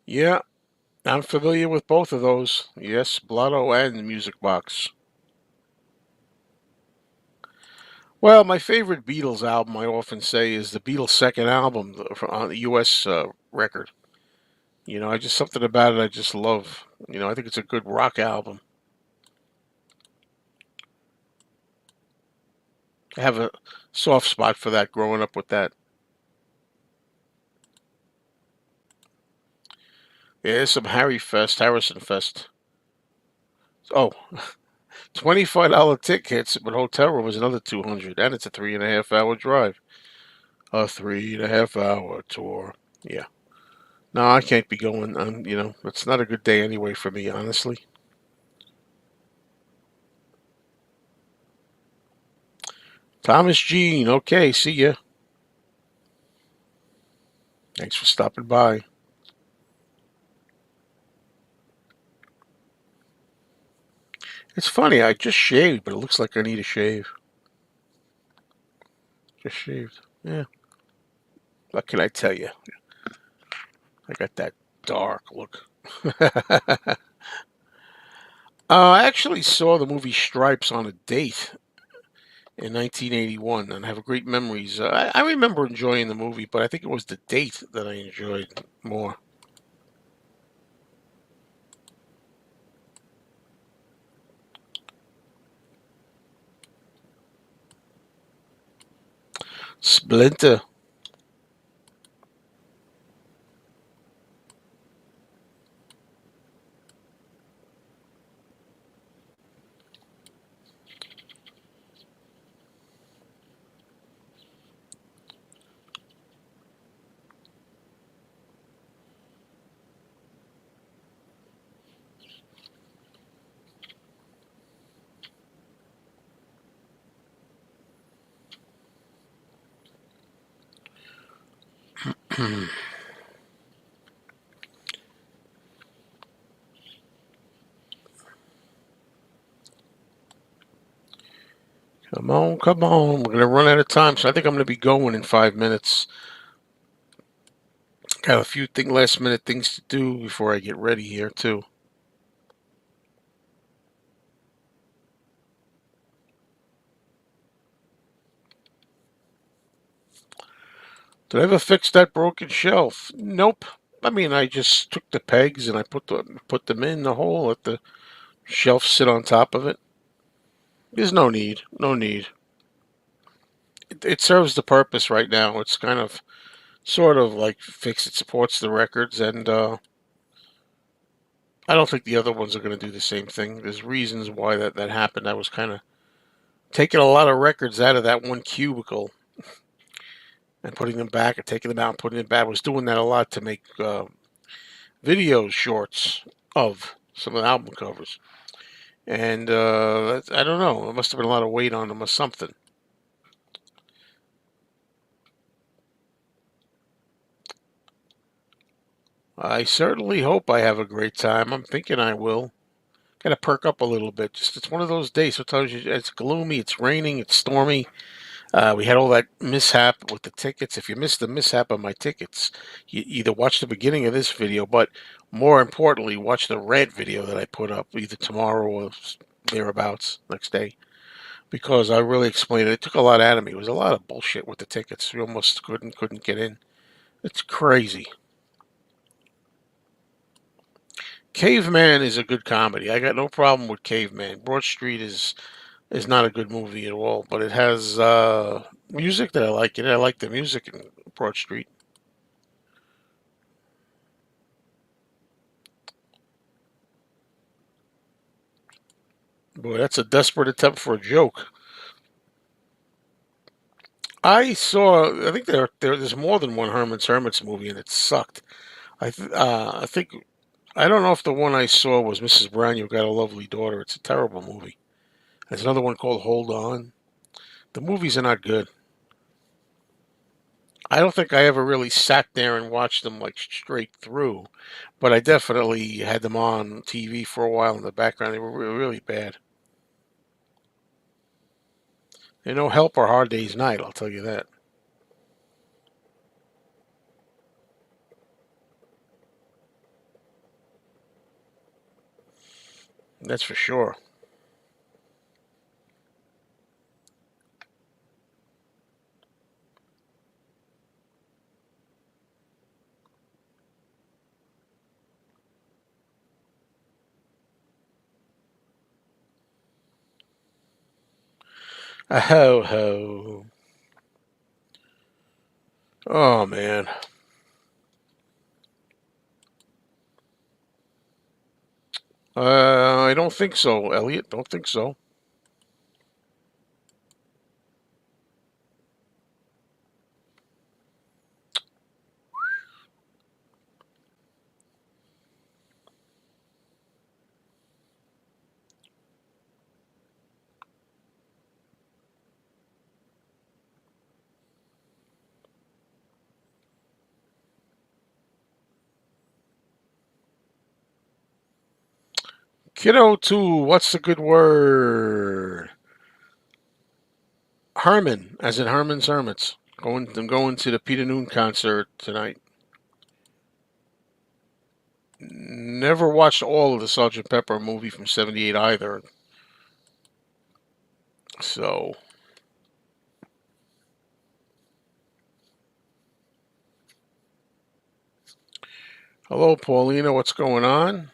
Yeah, I'm familiar with both of those. Yes, Blotto and the Music Box. Well, my favorite Beatles album, I often say, is the Beatles' second album on the U.S. Record. I just something about it I just love. I think it's a good rock album. I have a soft spot for that growing up with that. Yeah, there's some Harrison Fest. Oh, $25 tickets, but hotel room is another 200, and it's a 3.5 hour drive. A 3.5 hour tour. Yeah. No, I can't be going. It's not a good day anyway for me, honestly. Thomas Jean. Okay, see ya. Thanks for stopping by. It's funny. I just shaved, but it looks like I need a shave. Just shaved. Yeah. What can I tell you? I got that dark look. I actually saw the movie Stripes on a date in 1981 and have great memories. I remember enjoying the movie, but I think it was the date that I enjoyed more. Splinter. Come on, come on. We're gonna run out of time, so I think I'm gonna be going in 5 minutes. Got a few last minute things to do before I get ready here too. Did I ever fix that broken shelf? Nope. I mean, I just took the pegs and I put them in the hole. Let the shelf sit on top of it. There's no need. No need. It serves the purpose right now. It's kind of sort of like fix it supports the records, and I don't think the other ones are going to do the same thing. There's reasons why that happened. I was kind of taking a lot of records out of that one cubicle and putting them back, and taking them out and putting them back. I was doing that a lot to make video shorts of some of the album covers, and I don't know. It must have been a lot of weight on them or something. I certainly hope I have a great time. I'm thinking I will. Got to perk up a little bit. Just it's one of those days. Sometimes it's gloomy, it's raining, it's stormy. We had all that mishap with the tickets. If you missed the mishap on my tickets, you either watch the beginning of this video, but more importantly, watch the red video that I put up either tomorrow or thereabouts next day. Because I really explained it. It took a lot out of me. It was a lot of bullshit with the tickets. We almost couldn't get in. It's crazy. Caveman is a good comedy. I got no problem with Caveman. Broad Street is not a good movie at all, but it has music that I like. And I like the music in Broad Street. Boy, that's a desperate attempt for a joke. I think there's more than one Herman's Hermits movie, and it sucked. I think I don't know if the one I saw was Mrs. Brown. You've Got a Lovely Daughter. It's a terrible movie. There's another one called Hold On. The movies are not good. I don't think I ever really sat there and watched them like straight through, but I definitely had them on TV for a while in the background. They were really bad. They no help or Hard Day's Night. I'll tell you that. That's for sure. A ho ho. Oh man. I don't think so, Elliot. Don't think so. Kiddo two. What's the good word? Herman, as in Herman's Hermits. I'm going to the Peter Noon concert tonight. Never watched all of the Sergeant Pepper movie from '78 either. So, hello, Paulina. What's going on?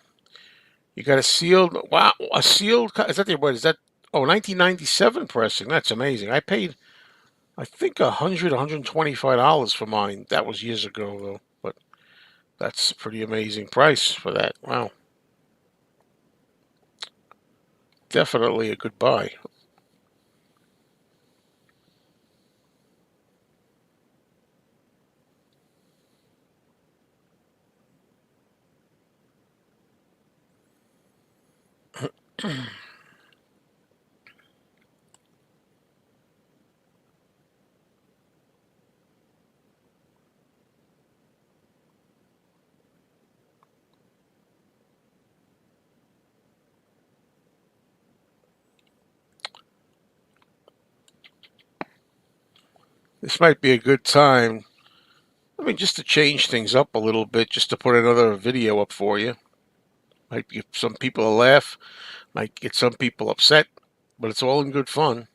You got a sealed? Wow, a sealed? Is that the what? Is that? Oh, 1997 pressing. That's amazing. I paid, I think, $125 for mine. That was years ago, though. But that's a pretty amazing price for that. Wow, definitely a good buy. This might be a good time. I mean, just to change things up a little bit, just to put another video up for you. Might give some people a laugh, might get some people upset, but it's all in good fun.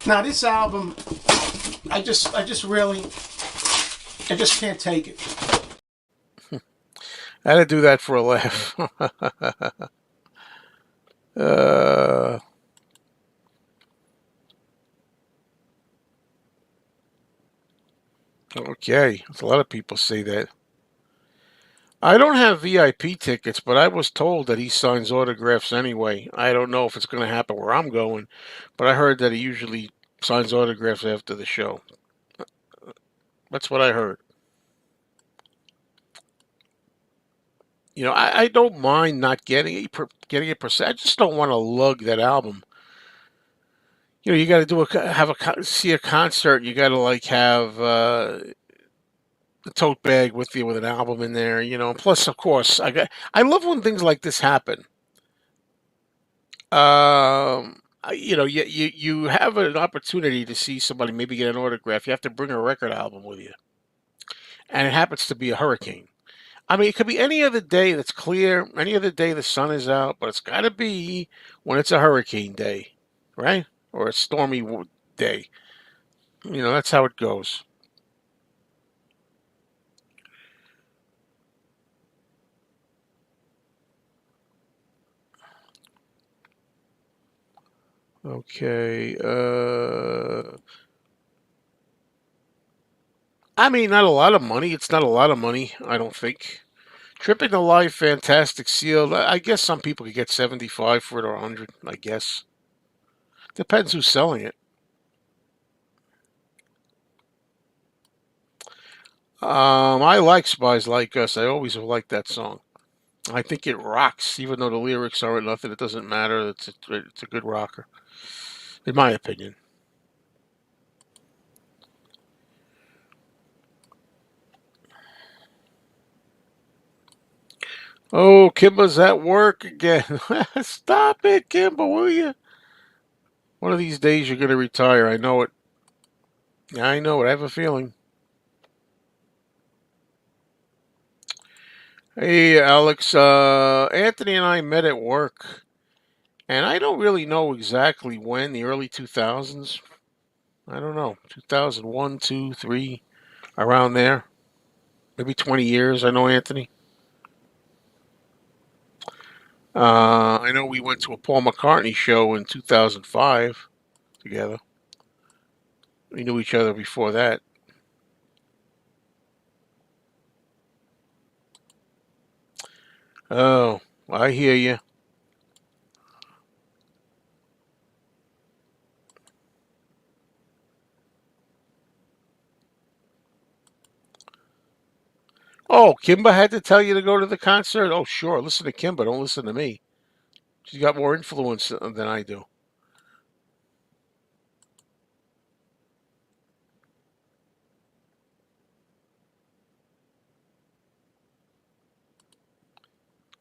Now this album, I just can't take it. I had to do that for a laugh. uh, okay, a lot of people say that. I don't have VIP tickets, but I was told that he signs autographs anyway. I don't know if it's going to happen where I'm going, but I heard that he usually signs autographs after the show. That's what I heard. I don't mind not getting it per se. I just don't want to lug that album. You got to see a concert. You got to like have the tote bag with you with an album in there. Plus, of course, I love when things like this happen. You have an opportunity to see somebody maybe get an autograph. You have to bring a record album with you, and it happens to be a hurricane. I mean, it could be any other day that's clear, any other day the sun is out, but it's got to be when it's a hurricane day, right? Or a stormy day. That's how it goes. Okay. I mean, not a lot of money. It's not a lot of money, I don't think. Tripping the Life Fantastic Seal. I guess some people could get 75 for it or 100, I guess. Depends who's selling it. I like Spies Like Us. I always have liked that song. I think it rocks, even though the lyrics aren't nothing. It doesn't matter. It's a good rocker, in my opinion. Oh, Kimba's at work again. Stop it, Kimba, will you? One of these days you're gonna retire. I know it. Yeah, I know it. I have a feeling. Hey, Alex. Anthony and I met at work, and I don't really know exactly when. The early 2000s. I don't know. 2001, 2, 3, around there. Maybe 20 years. I know Anthony. I know we went to a Paul McCartney show in 2005 together. We knew each other before that. Oh, I hear you. Oh, Kimba had to tell you to go to the concert? Oh, sure. Listen to Kimba. Don't listen to me. She's got more influence than I do.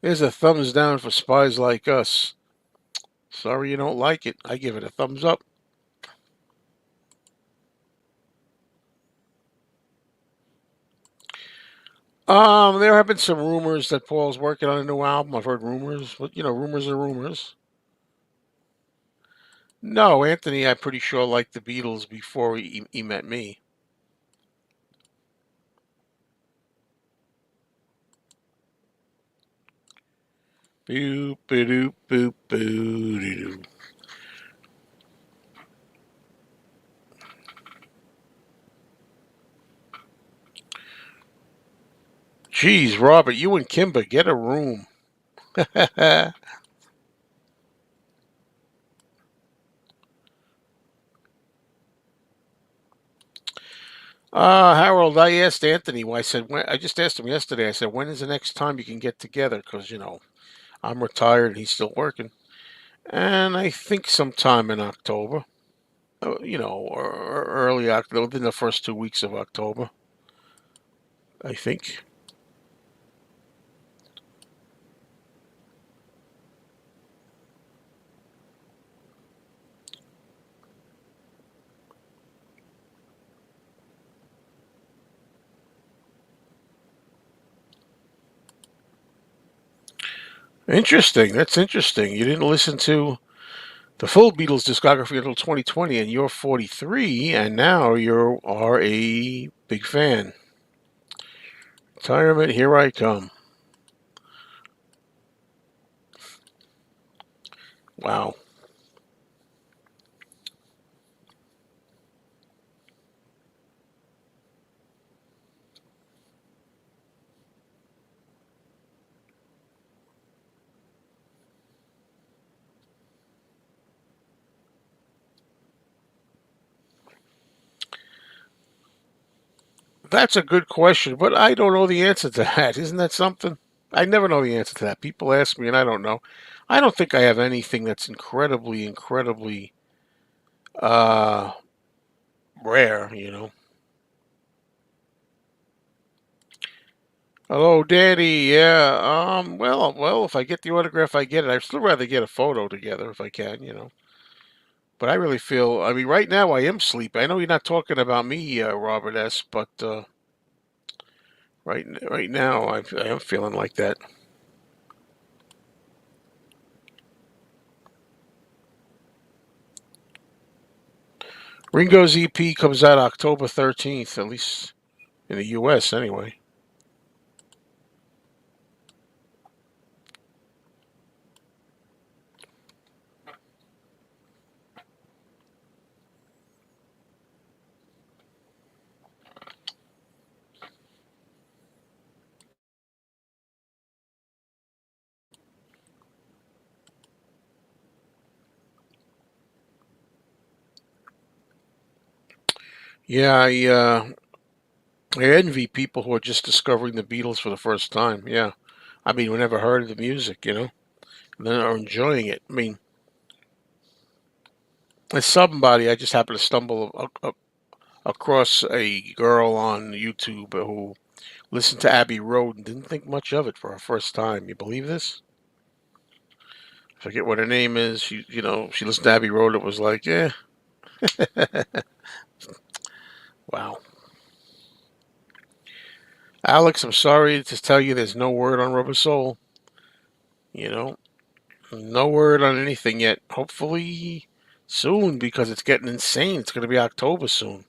There's a thumbs down for Spies Like Us. Sorry you don't like it. I give it a thumbs up. There have been some rumors that Paul's working on a new album. I've heard rumors, but rumors are rumors. No, Anthony, I'm pretty sure liked the Beatles before he met me. Boop, boop, boop, boop. Geez, Robert, you and Kimba get a room. Harold, I asked Anthony. I said, I just asked him yesterday. I said, when is the next time you can get together? Because I'm retired and he's still working, and I think sometime in October. Or early October, within the first 2 weeks of October. I think. Interesting. That's interesting. You didn't listen to the full Beatles discography until 2020, and you're 43, and now you are a big fan. Retirement, here I come. Wow. That's a good question, but I don't know the answer to that. Isn't that something? I never know the answer to that. People ask me, and I don't know. I don't think I have anything that's incredibly, incredibly uh, rare. Hello, Daddy. Yeah. Well. If I get the autograph, I get it. I'd still rather get a photo together if I can. But I really feel. I mean, right now I am sleepy. I know you're not talking about me, Robert S. But right now I am feeling like that. Ringo's EP comes out October 13th, at least in the U.S. anyway. Yeah, I envy people who are just discovering the Beatles for the first time. Yeah, I mean, we never heard of the music, and then are enjoying it. I mean, as somebody, I just happened to stumble across a girl on YouTube who listened to Abbey Road and didn't think much of it for her first time. You believe this? I forget what her name is. She listened to Abbey Road. It was like, yeah, wow. Alex, I'm sorry to tell you, there's no word on Rubber Soul. You know, no word on anything yet. Hopefully soon because it's getting insane. It's going to be October soon.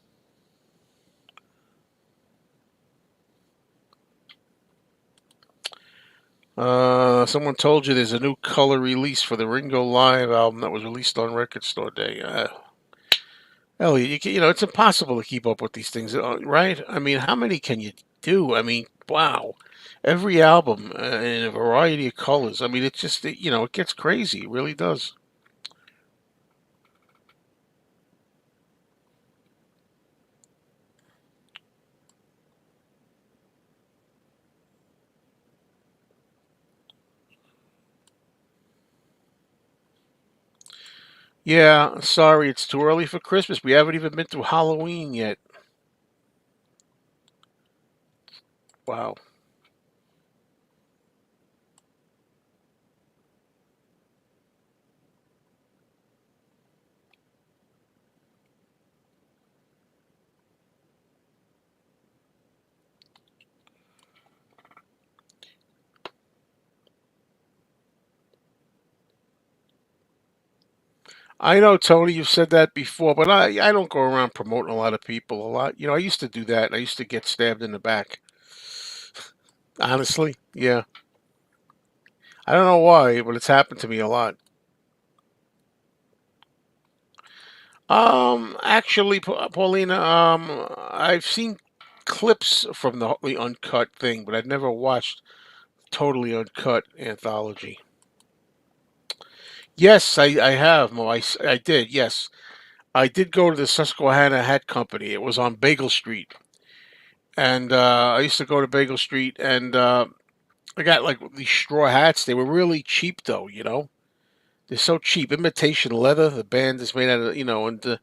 Someone told you there's a new color release for the Ringo Live album that was released on Record Store Day. Elliot, it's impossible to keep up with these things, right? I mean, how many can you do? I mean, wow. Every album in a variety of colors. I mean, it's just, it gets crazy. It really does. Yeah, sorry, it's too early for Christmas. We haven't even been through Halloween yet. Wow. I know, Tony, you've said that before, but I don't go around promoting a lot of people a lot. I used to do that, and I used to get stabbed in the back. Honestly, yeah. I don't know why, but it's happened to me a lot. Actually, Paulina, I've seen clips from the uncut thing, but I've never watched totally uncut anthology. Yes, I have, Mo. I did. Yes, I did go to the Susquehanna Hat Company. It was on Bagel Street, and I used to go to Bagel Street, and I got like these straw hats. They were really cheap, though. They're so cheap. Imitation leather. The band is made out of. And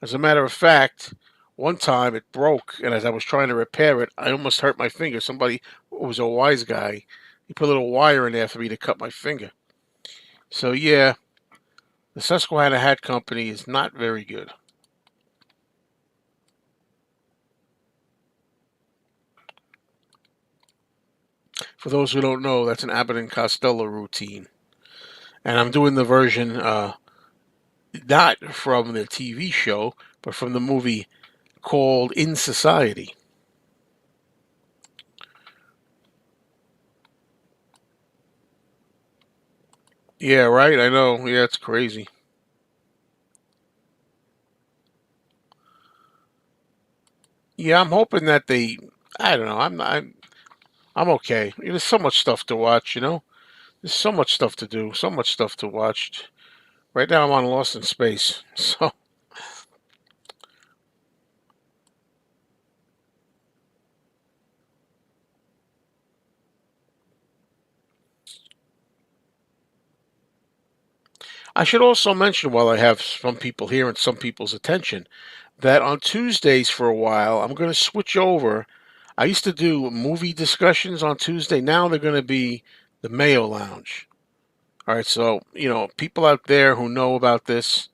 as a matter of fact, one time it broke, and as I was trying to repair it, I almost hurt my finger. Somebody who was a wise guy, he put a little wire in there for me to cut my finger. So yeah, the Susquehanna Hat Company is not very good. For those who don't know, that's an Abbott and Costello routine, and I'm doing the version not from the TV show, but from the movie called In Society. Yeah, right. I know. Yeah, it's crazy. Yeah, I'm hoping that they. I don't know. I'm okay. There's so much stuff to watch. There's so much stuff to do. So much stuff to watch. Right now, I'm on Lost in Space. So I should also mention, while I have some people here and some people's attention, that on Tuesdays for a while, I'm going to switch over. I used to do movie discussions on Tuesday. Now they're going to be the Mayo Lounge. All right, so people out there who know about this,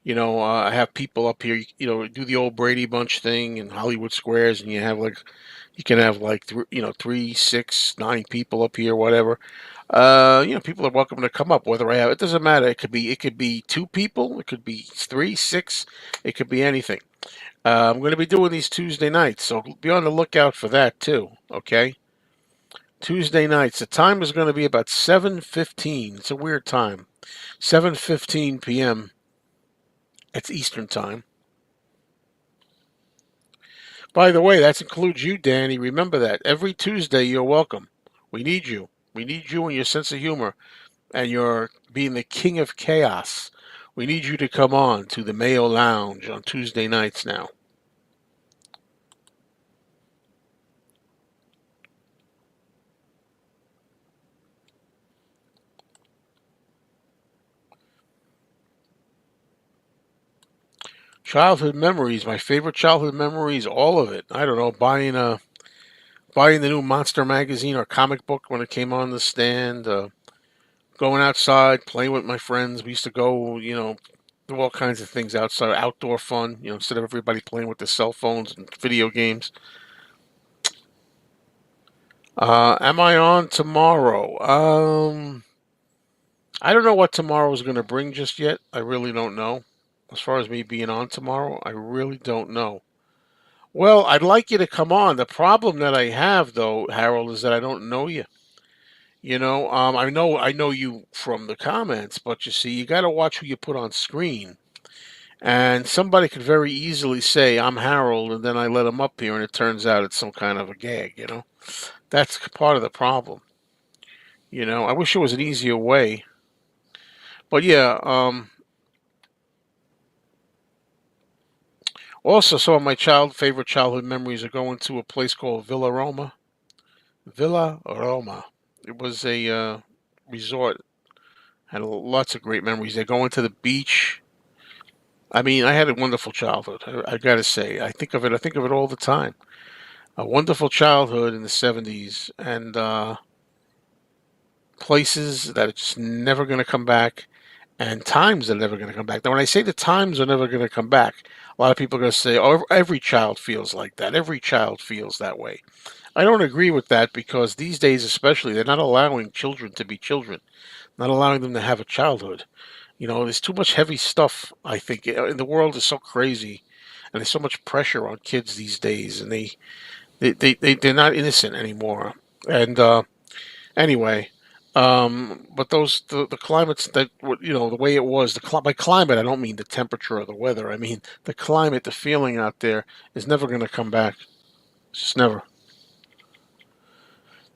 I have people up here, do the old Brady Bunch thing in Hollywood Squares, and you can have like three, six, nine people up here, whatever. People are welcome to come up. Whether I have it doesn't matter. It could be two people, it could be three, six, it could be anything. I'm going to be doing these Tuesday nights, so be on the lookout for that too. Okay, Tuesday nights. The time is going to be about 7:15. It's a weird time. 7:15 p.m. It's Eastern time. By the way, that includes you, Danny. Remember that. Every Tuesday, you're welcome. We need you. We need you and your sense of humor and your being the king of chaos. We need you to come on to the Mayo Lounge on Tuesday nights now. Childhood memories, my favorite childhood memories, all of it. I don't know, buying the new Monster magazine or comic book when it came on the stand, going outside, playing with my friends. We used to go, do all kinds of things outside, outdoor fun, instead of everybody playing with their cell phones and video games. Am I on tomorrow? I don't know what tomorrow is going to bring just yet. I really don't know. As far as me being on tomorrow, I really don't know. Well, I'd like you to come on. The problem that I have, though, Harold, is that I don't know you. I know you from the comments, but you see, you got to watch who you put on screen. And somebody could very easily say, "I'm Harold," and then I let him up here, and it turns out it's some kind of a gag. That's part of the problem. I wish there was an easier way, but yeah. Also, some of my favorite childhood memories are going to a place called Villa Roma. Villa Roma. It was a resort. Had lots of great memories. They're going to the beach. I mean, I had a wonderful childhood. I got to say, I think of it. I think of it all the time. A wonderful childhood in the '70s, and places that are just never going to come back, and times that are never going to come back. Now, when I say the times are never going to come back, a lot of people are going to say, "Oh, every child feels like that. Every child feels that way." I don't agree with that because these days, especially, they're not allowing children to be children, not allowing them to have a childhood. There's too much heavy stuff, I think. And the world is so crazy, and there's so much pressure on kids these days, and they're not innocent anymore. And anyway, but the climates that the way it was by climate I don't mean the temperature or the weather. I mean the climate, the feeling out there is never going to come back. It's just never.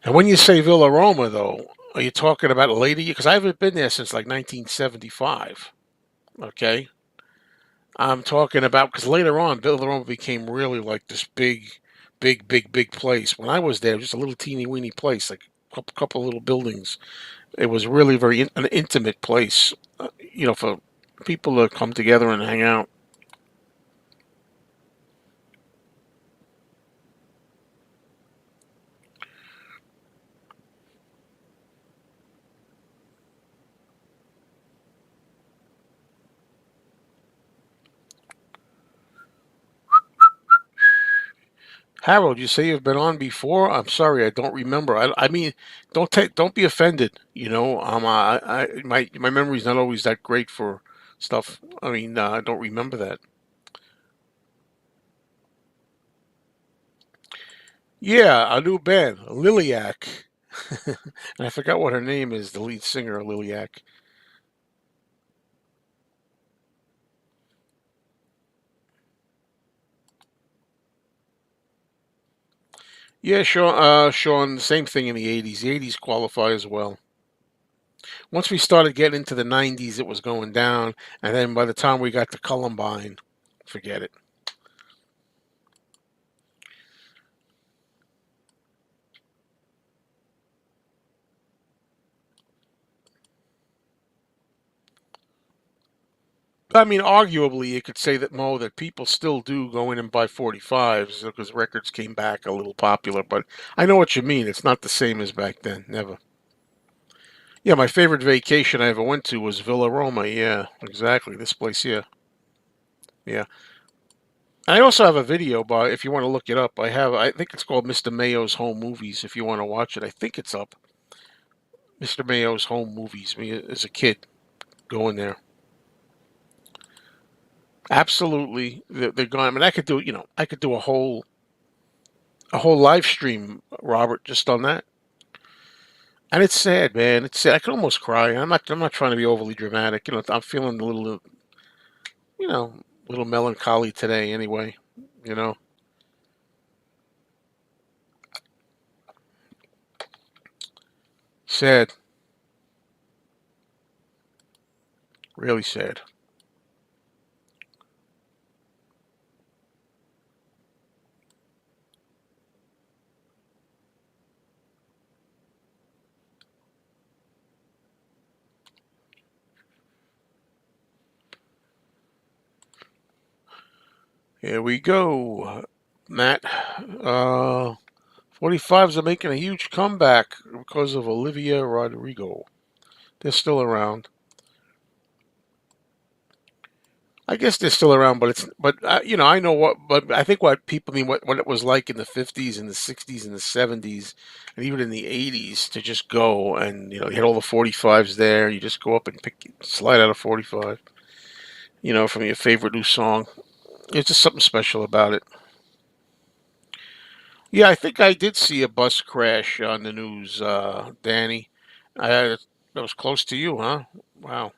And when you say Villa Roma, though, are you talking about a lady? Because I haven't been there since like 1975. Okay, I'm talking about because later on Villa Roma became really like this big, big, big, big place. When I was there, it was just a little teeny weeny place, like a couple little buildings. It was really an intimate place, for people to come together and hang out. Harold, you say you've been on before. I'm sorry, I don't remember. I mean, don't be offended. My memory's not always that great for stuff. I mean, I don't remember that. Yeah, a new band, Liliac, and I forgot what her name is. The lead singer, of Liliac. Yeah, Sean. Sean. Same thing in the '80s. The '80s qualify as well. Once we started getting into the '90s, it was going down, and then by the time we got to Columbine, forget it. I mean, arguably, you could say that Mo that people still do go in and buy 45s because records came back a little popular. But I know what you mean. It's not the same as back then. Never. Yeah, my favorite vacation I ever went to was Villa Roma. Yeah, exactly. This place here. Yeah. I also have a video, but if you want to look it up, I think it's called Mr. Mayo's Home Movies. If you want to watch it, I think it's up. Mr. Mayo's Home Movies. Me as a kid going there. Absolutely, they're gone. I mean, I could do, I could do a whole live stream, Robert, just on that. And it's sad, man. It's sad. I can almost cry. I'm not trying to be overly dramatic. I'm feeling a little, you know, little melancholy today. Anyway, you know, sad, really sad. Here we go, Matt. 45s are making a huge comeback because of Olivia Rodrigo. They're still around. I guess they're still around, I know but I think what people mean what it was like in the '50s and the '60s and the '70s and even in the '80s to just go and you had all the 45s there. You just go up and slide out a 45, from your favorite new song. It's just something special about it. Yeah, I think I did see a bus crash on the news, Danny. That was close to you, huh? Wow.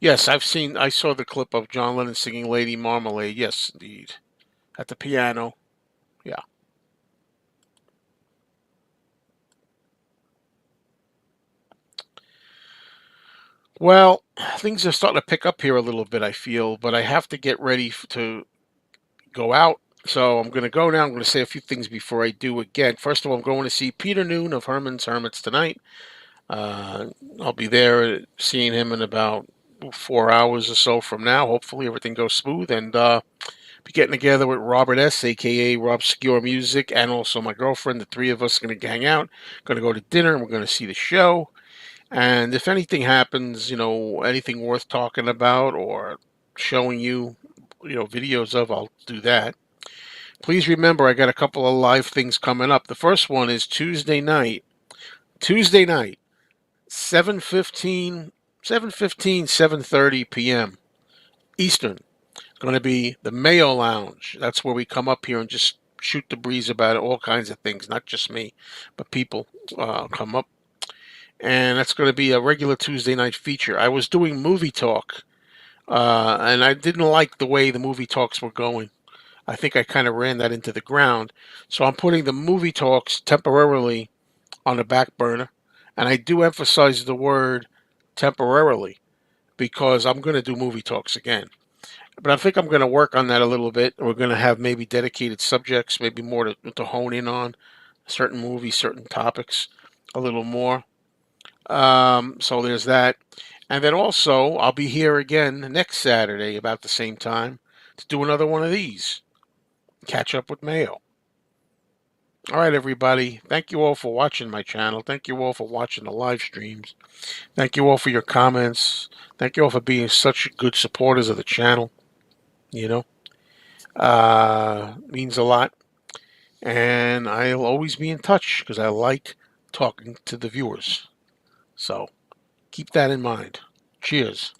Yes, I saw the clip of John Lennon singing Lady Marmalade. Yes, indeed. At the piano. Yeah. Well, things are starting to pick up here a little bit, I feel, but I have to get ready to go out. So I'm going to go now. I'm going to say a few things before I do again. First of all, I'm going to see Peter Noon of Herman's Hermits tonight. Uh, I'll be there seeing him in about 4 hours or so from now. Hopefully, everything goes smooth. And be getting together with Robert S., aka Rob Secure Music, and also my girlfriend. The three of us are going to hang out. Going to go to dinner, and we're going to see the show. And if anything happens, anything worth talking about or showing you, videos of, I'll do that. Please remember, I got a couple of live things coming up. The first one is Tuesday night, 7:15, 7:15, 7:30 p.m. Eastern. It's going to be the Mayo Lounge. That's where we come up here and just shoot the breeze about all kinds of things, not just me, but people come up. And that's going to be a regular Tuesday night feature. I was doing movie talk, and I didn't like the way the movie talks were going. I think I kind of ran that into the ground. So I'm putting the movie talks temporarily on the back burner. And I do emphasize the word temporarily because I'm going to do movie talks again. But I think I'm going to work on that a little bit. We're going to have maybe dedicated subjects, maybe more to hone in on certain movies, certain topics a little more. So there's that. And then also, I'll be here again next Saturday about the same time to do another one of these. Catch up with Mayo. All right, everybody. Thank you all for watching my channel. Thank you all for watching the live streams. Thank you all for your comments. Thank you all for being such good supporters of the channel. You know, means a lot. And I'll always be in touch because I like talking to the viewers. So keep that in mind. Cheers.